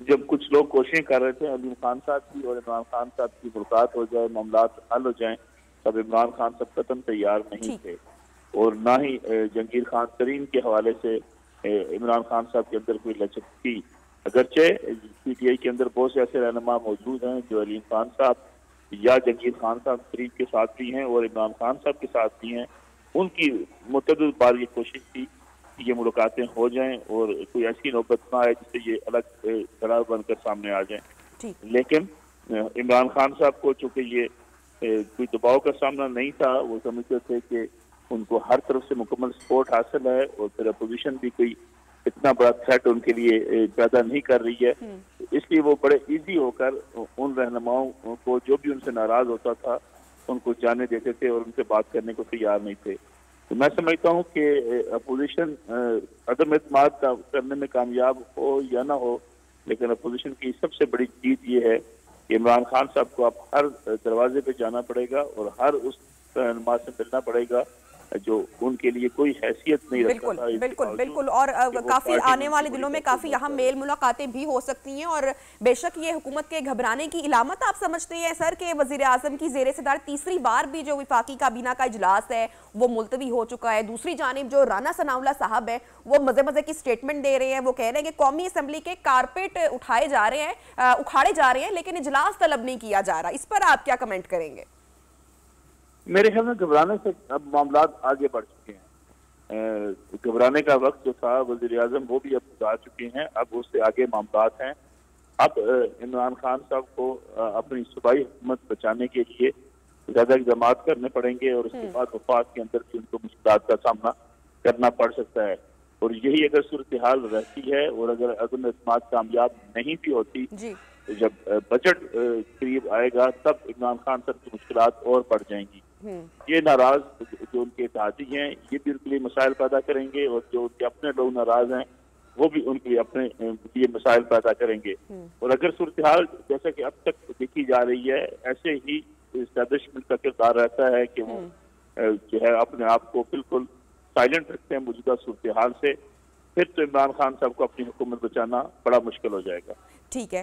जब कुछ लोग कोशिशें कर रहे थे अलीम खान साहब की और इमरान खान साहब की मुलाकात हो जाए, मामलात हल हो जाएं, तब इमरान खान साहब कतन तैयार नहीं थे। और ना ही जंगीर खान तरीन के हवाले से इमरान खान साहब के अंदर कोई लचक थी। अगरचे PTI के अंदर बहुत से ऐसे रहनुमा मौजूद हैं जो अलीम खान साहब या जंगीर खान साहब तरीन के साथ भी हैं और इमरान खान साहब के साथ भी हैं, उनकी मुतअद्दिद बार ये कोशिश थी कि ये मुलाकातें हो जाएं और कोई ऐसी नौबत ना आए जिससे ये अलग खड़ा बनकर सामने आ जाएं। लेकिन इमरान खान साहब को चूंकि ये कोई दबाव का सामना नहीं था, वो समझते थे कि उनको हर तरफ से मुकम्मल सपोर्ट हासिल है और फिर अपोजिशन भी कोई इतना बड़ा थ्रेट उनके लिए पैदा नहीं कर रही है, इसलिए वो बड़े इजी होकर उन रहनुमाओं को जो भी उनसे नाराज होता था उनको जाने देते थे और उनसे बात करने को तैयार नहीं थे। तो मैं समझता हूँ कि अपोजिशन अदम एतमाद करने में कामयाब हो या ना हो, लेकिन अपोजिशन की सबसे बड़ी जीत ये है कि इमरान खान साहब को अब हर दरवाजे पे जाना पड़ेगा और हर उस रहनुमा से मिलना पड़ेगा जो उनके लिए कोई हैसियत नहीं रखता था। बिल्कुल और काफी आने वाले दिनों में काफी यहाँ मेल मुलाकातें भी हो सकती हैं और बेशक ये हुकूमत के घबराने की इलामत आप समझते हैं सर कि वजीर आजम की जेर सदार तीसरी बार भी जो विफाकी काबीना का इजलास है वो मुलतवी हो चुका है। दूसरी जानिब जो राना सनाउल्लाह साहब है वो मजे की स्टेटमेंट दे रहे हैं, वो कह रहे हैं कि कौमी असम्बली के कारपेट उठाए जा रहे हैं, उखाड़े जा रहे हैं, लेकिन इजलास तलब नहीं किया जा रहा। इस पर आप क्या कमेंट करेंगे? मेरे ख्याल में घबराने से अब मामला आगे बढ़ चुके हैं। घबराने का वक्त जो था वजीर आजम वो भी अब गुजार चुके हैं, अब उससे आगे मामलात हैं। अब इमरान खान साहब को अपनी सूबाई हुकूमत बचाने के लिए ज्यादा इक़दाम करने पड़ेंगे और उसके बाद वफात के अंदर भी उनको मुश्किलात का सामना करना पड़ सकता है। और यही अगर सूरत हाल रहती है और अगर अज़म एतमाद कामयाब नहीं भी होती, तो जब बजट करीब आएगा तब इमरान खान साहब की मुश्किलात और बढ़ जाएंगी। ये नाराज जो उनके इत्तेहादी हैं ये भी उनके लिए मसाइल पैदा करेंगे और जो उनके अपने लोग नाराज हैं वो भी उनके लिए अपने लिए मसाइल पैदा करेंगे। और अगर सूरत हाल जैसा कि अब तक देखी जा रही है, ऐसे ही एस्टैब्लिशमेंट का किरदार रहता है कि वो जो है अपने आप को बिल्कुल साइलेंट रखते हैं मौजूदा सूरत हाल से, फिर तो इमरान खान साहब को अपनी हुकूमत बचाना बड़ा मुश्किल हो जाएगा। ठीक है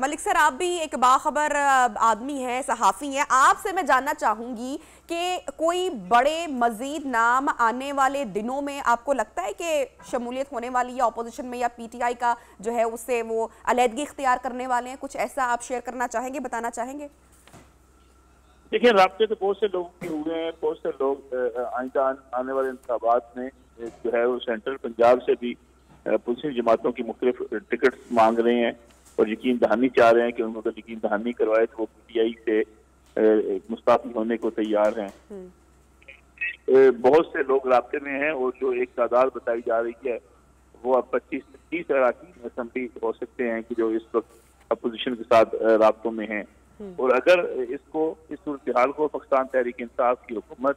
मलिक सर, आप भी एक बाखबर आदमी हैं, सहाफ़ी हैं, आपसे मैं जानना चाहूँगी कि कोई बड़े मज़ीद नाम आने वाले दिनों में आपको लगता है कि शमूलियत होने वाली है अपोजिशन में या PTI का जो है उससे वो अलहदगी इख्तियार करने वाले हैं? कुछ ऐसा आप शेयर करना चाहेंगे, बताना चाहेंगे? देखिए, राब्ते तो बहुत से लोगों के हुए हैं, बहुत से लोग आइंदा आने वाले इंतखाबात में जो है वो सेंट्रल पंजाब से भी पुलिस जमातों की मुख्तलिफ टिकट मांग रहे हैं और यकीन दहानी चाह रहे हैं कि उनको अगर यकीन दहानी करवाए तो वो PTI से मुस्ताफी होने को तैयार हैं। बहुत से लोग राब्ते में हैं और जो एक तादाद बताई जा रही है वो अब 25 से 30 अराकीन असम्बली हो सकते हैं कि जो इस वक्त अपोजिशन के साथ राब्तों में हैं। और अगर इसको इस सूरत हाल को पाकिस्तान तहरीक इंसाफ की हुकूमत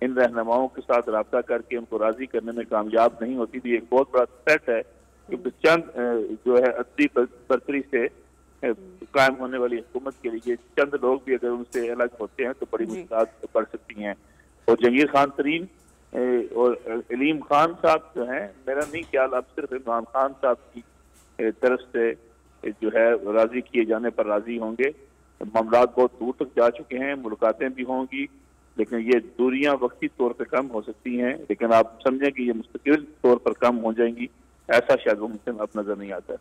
इन रहनुमाओं के साथ रब्ता करके उनको राजी करने में कामयाब नहीं होती तो एक बहुत बड़ा थ्रेट है कि चंद जो है अदली बरतरी से कायम होने वाली हुकूमत के लिए चंद लोग भी अगर उनसे अलग होते हैं तो बड़ी मुश्किलात बढ़ सकती हैं। और जंगीर खान तरीन और अलीम खान साहब जो हैं, मेरा नहीं ख्याल अब सिर्फ इमरान खान साहब की तरफ से जो है राजी किए जाने पर राजी होंगे। मामलात बहुत दूर तक जा चुके हैं, मुलाकातें भी होंगी, लेकिन ये दूरियां वक्ती तौर पर कम हो सकती हैं, लेकिन आप समझें कि ये मुस्तकिल तौर पर कम हो जाएंगी, ऐसा शायद मुमकिन अब नजर नहीं आता है।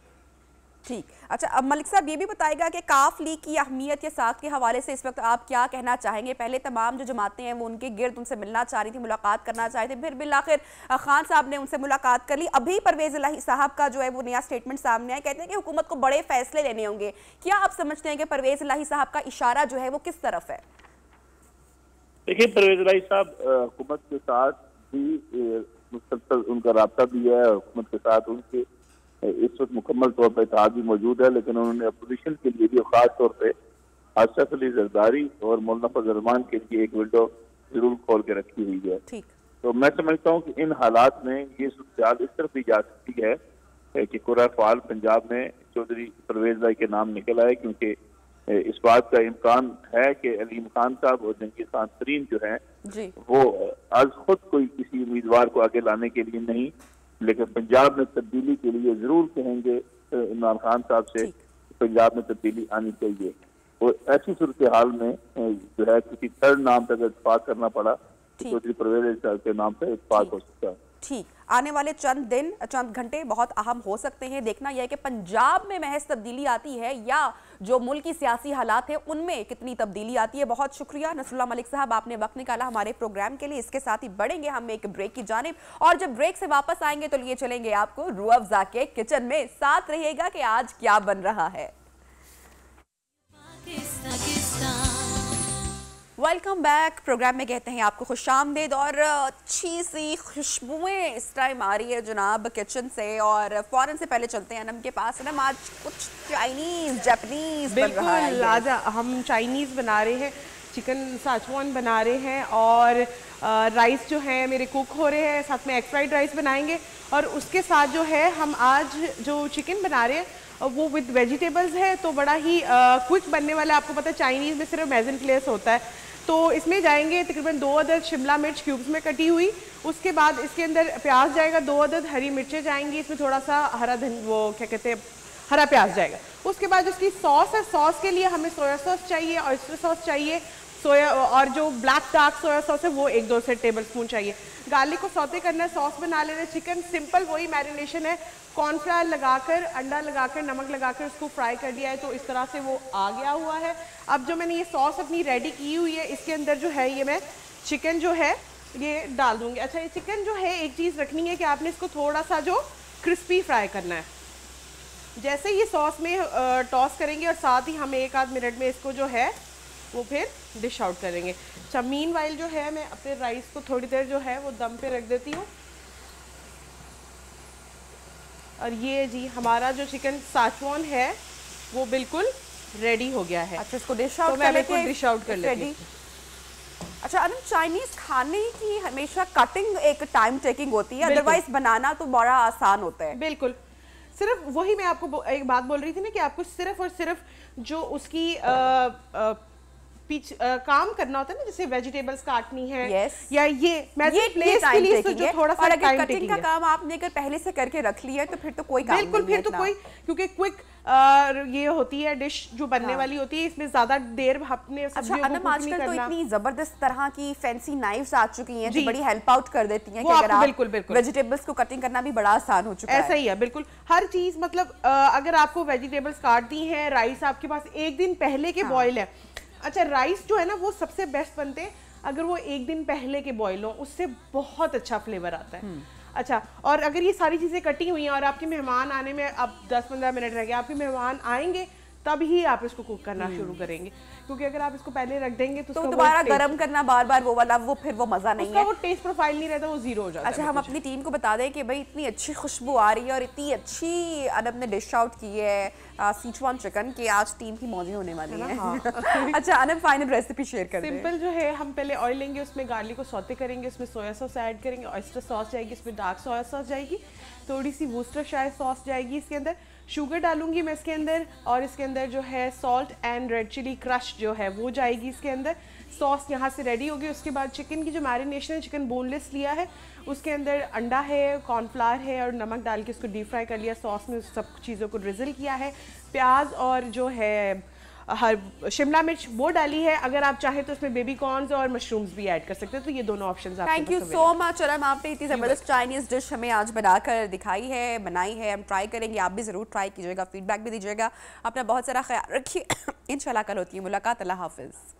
ठीक, अच्छा, अब मलिक साहब ये भी बताएगा कि काफ लीग की अहमियत या साख के हवाले से इस वक्त आप क्या कहना चाहेंगे? पहले तमाम जो जमातें हैं वो उनके गिर्द उनसे मिलना चाह रही थी, मुलाकात करना चाह रहे थे, फिर बिलाखिर खान साहब ने उनसे मुलाकात कर ली। अभी परवेज इलाही साहब का जो है वो नया स्टेटमेंट सामने आया, कहते हैं कि हुकूमत को बड़े फैसले लेने होंगे। क्या आप समझते हैं कि परवेज इलाही साहब का इशारा जो है वो किस तरफ है? देखिए, परवेज इलाही साहब हुकूमत के साथ भी मुसलसल उनका राब्ता भी है, हुकूमत के साथ उनके इस वक्त मुकम्मल तौर पर इत्तेहाद भी मौजूद है, लेकिन उन्होंने अपोजिशन के लिए भी खास तौर पर अशरफ अली जरदारी और मौलाना फजल रहमान के लिए एक विंडो जरूर खोल के रखी हुई है। ठीक। तो मैं समझता हूँ कि इन हालात में ये सूरत इस तरफ भी जा सकती है कि कुर्रा फ़ाल पंजाब में चौधरी परवेज भाई के नाम निकल आए, क्योंकि इस बात का इम्कान है कि अलीम खान साहब और जंगीज खान तरीन जो हैं वो आज खुद कोई किसी उम्मीदवार को आगे लाने के लिए नहीं, लेकिन पंजाब में तब्दीली के लिए जरूर कहेंगे इमरान खान साहब से पंजाब में तब्दीली आनी चाहिए। और ऐसी सूरत हाल में जो है किसी थर्ड नाम तक इत्तेफाक करना पड़ा, चौधरी परवेज साहब के नाम पर इत्तेफाक हो सकता है। ठीक, आने वाले चंद दिन चंद घंटे बहुत अहम हो सकते हैं। देखना यह है कि पंजाब में महज तब्दीली आती है या जो मुल्क की सियासी हालात है उनमें कितनी तब्दीली आती है। बहुत शुक्रिया नसरुल्लाह मलिक साहब, आपने वक्त निकाला हमारे प्रोग्राम के लिए। इसके साथ ही बढ़ेंगे हम एक ब्रेक की जानिब, और जब ब्रेक से वापस आएंगे तो लिए चलेंगे आपको रूह अफ़ज़ा के किचन में। साथ रहिएगा कि आज क्या बन रहा है। Welcome back. प्रोग्राम में कहते हैं आपको खुशामदीद, और अच्छी सी खुशबुएं इस टाइम आ रही है जनाब किचन से, और फौरन से पहले चलते हैं अनम के पास। अनम, आज कुछ चाइनीज जापानीज बन रहा है। बिल्कुल, आज हम चाइनीज़ बना रहे हैं, चिकन साचवान बना रहे हैं, और राइस जो है मेरे कुक हो रहे हैं, साथ में एग फ्राइड राइस बनाएंगे, और उसके साथ जो है हम आज जो चिकन बना रहे हैं वो विद वेजिटेबल्स है, तो बड़ा ही क्विक बनने वाला है। आपको पता है चाइनीज़ में सिर्फ मेजन प्लेस होता है, तो इसमें जाएंगे तकरीबन 2 अदद शिमला मिर्च क्यूब्स में कटी हुई, उसके बाद इसके अंदर प्याज जाएगा, 2 अदद हरी मिर्चें जाएंगी, इसमें थोड़ा सा हरा प्याज जाएगा। उसके बाद उसकी सॉस है, सॉस के लिए हमें सोया सॉस चाहिए, ऑयस्टर सॉस चाहिए, सोया, और जो ब्लैक डार्क सोया सॉस है वो 1-2 से टेबल स्पून चाहिए। गार्लिक को सौते करना है, सॉस बना लेना है। चिकन सिंपल वही मैरिनेशन है, कॉर्नफ्लावर लगाकर, अंडा लगाकर, नमक लगाकर उसको फ्राई कर दिया है, तो इस तरह से वो आ गया हुआ है। अब जो मैंने ये सॉस अपनी रेडी की हुई है, इसके अंदर जो है ये मैं चिकन जो है ये डाल दूंगी। अच्छा, ये चिकन जो है एक चीज़ रखनी है कि आपने इसको थोड़ा सा जो क्रिस्पी फ्राई करना है। जैसे ये सॉस में टॉस करेंगे और साथ ही हम 1-8 मिनट में इसको जो है वो फिर डिश आउट करेंगे। अच्छा, मीनवाइल जो है मैं अपने राइस को थोड़ी देर जो है वो दम पे रख देती हूँ, और ये जी हमारा जो चिकन साचवान है वो बिल्कुल रेडी हो गया है। अच्छा, इसको डिश आउट तो मैं बिल्कुल डिश आउट कर लेती हूँ। अच्छा अनम, चाइनीज खाने की हमेशा कटिंग एक टाइम टेकिंग होती है, अदरवाइज बनाना तो बड़ा आसान होता है। बिल्कुल, सिर्फ वही मैं आपको एक बात बोल रही थी ना कि आपको सिर्फ और सिर्फ जो उसकी काम करना होता है ना, जैसे वेजिटेबल्स काटनी है, या ये प्लेस के लिए तो जो थोड़ा सा टाइम कटिंग का काम आपने अगर पहले से करके रख लिया है तो फिर तो कोई काम बिल्कुल नहीं है, फिर तो कोई, क्योंकि क्विक ये होती है डिश जो बनने वाली होती है, इसमें ज्यादा देर अपने अच्छा अनम, आजकल तो इतनी जबरदस्त तरह की फैंसी नाइफ्स आ चुकी हैं जो बड़ी हेल्प आउट कर देती हैं कि अगर आप वेजिटेबल्स को कटिंग करना भी बड़ा आसान हो चुका है। ऐसा ही है, बिल्कुल हर चीज, मतलब अगर आपको वेजिटेबल्स काटती हैं, राइस आपके पास एक दिन पहले के बॉयल है। अच्छा, राइस जो है ना वो सबसे बेस्ट बनते हैं अगर वो एक दिन पहले के बॉयल हो, उससे बहुत अच्छा फ्लेवर आता है। अच्छा, और अगर ये सारी चीज़ें कटी हुई हैं और आपके मेहमान आने में अब 10-15 मिनट रह गए, आपके मेहमान आएंगे तब ही आप इसको कुक करना शुरू करेंगे, क्योंकि अगर आप इसको पहले रख देंगे तो दोबारा गरम करना बार बार वो वाला वो फिर वो मजा नहीं है, वो टेस्ट प्रोफाइल नहीं रहता, वो जीरो हो जाता है। अच्छा, हम अपनी टीम को बता दें कि भाई इतनी अच्छी खुशबू आ रही है और इतनी अच्छी अनम ने डिश आउट की है सिचुआन चिकन की, आज टीम की मौजी होने वाली है। हाँ। अच्छा अनम, फाइनल रेसिपी शेयर कर दें। सिंपल जो है, हम पहले ऑयल लेंगे, उसमें गार्लिक को सौते करेंगे, उसमें सोया सॉस ऐड करेंगे, ऑयस्टर सॉस जाएगी, इसमें डार्क सोया सॉस जाएगी, थोड़ी सी वूस्टरशायर सॉस जाएगी, इसके अंदर शुगर डालूंगी मैं इसके अंदर, और इसके अंदर जो है salt and red chilli crush जो है वो जाएगी इसके अंदर। सॉस यहाँ से रेडी होगी। उसके बाद चिकन की जो मैरिनेशन है, चिकन बोनलेस लिया है, उसके अंदर अंडा है, कॉर्नफ्लावर है और नमक डाल के उसको डीप फ्राई कर लिया, सॉस में सब चीज़ों को ड्रिजल किया है, प्याज और जो है शिमला मिर्च वो डाली है। अगर आप चाहें तो उसमें बेबी कॉर्न्स और मशरूम्स भी ऐड कर सकते हैं, तो ये दोनों ऑप्शंस आपके पास। Thank you so much Anam, आपने इतनी ज़बरदस्त चाइनीज़ डिश हमें आज बनाकर दिखाई है, बनाई है, हम ट्राई करेंगे, आप भी ज़रूर ट्राई कीजिएगा, फीडबैक भी दीजिएगा, अपना बहुत सारा ख्याल रखिए। इंशाल्लाह कल होती है मुलाकात, अल्लाह हाफिज़।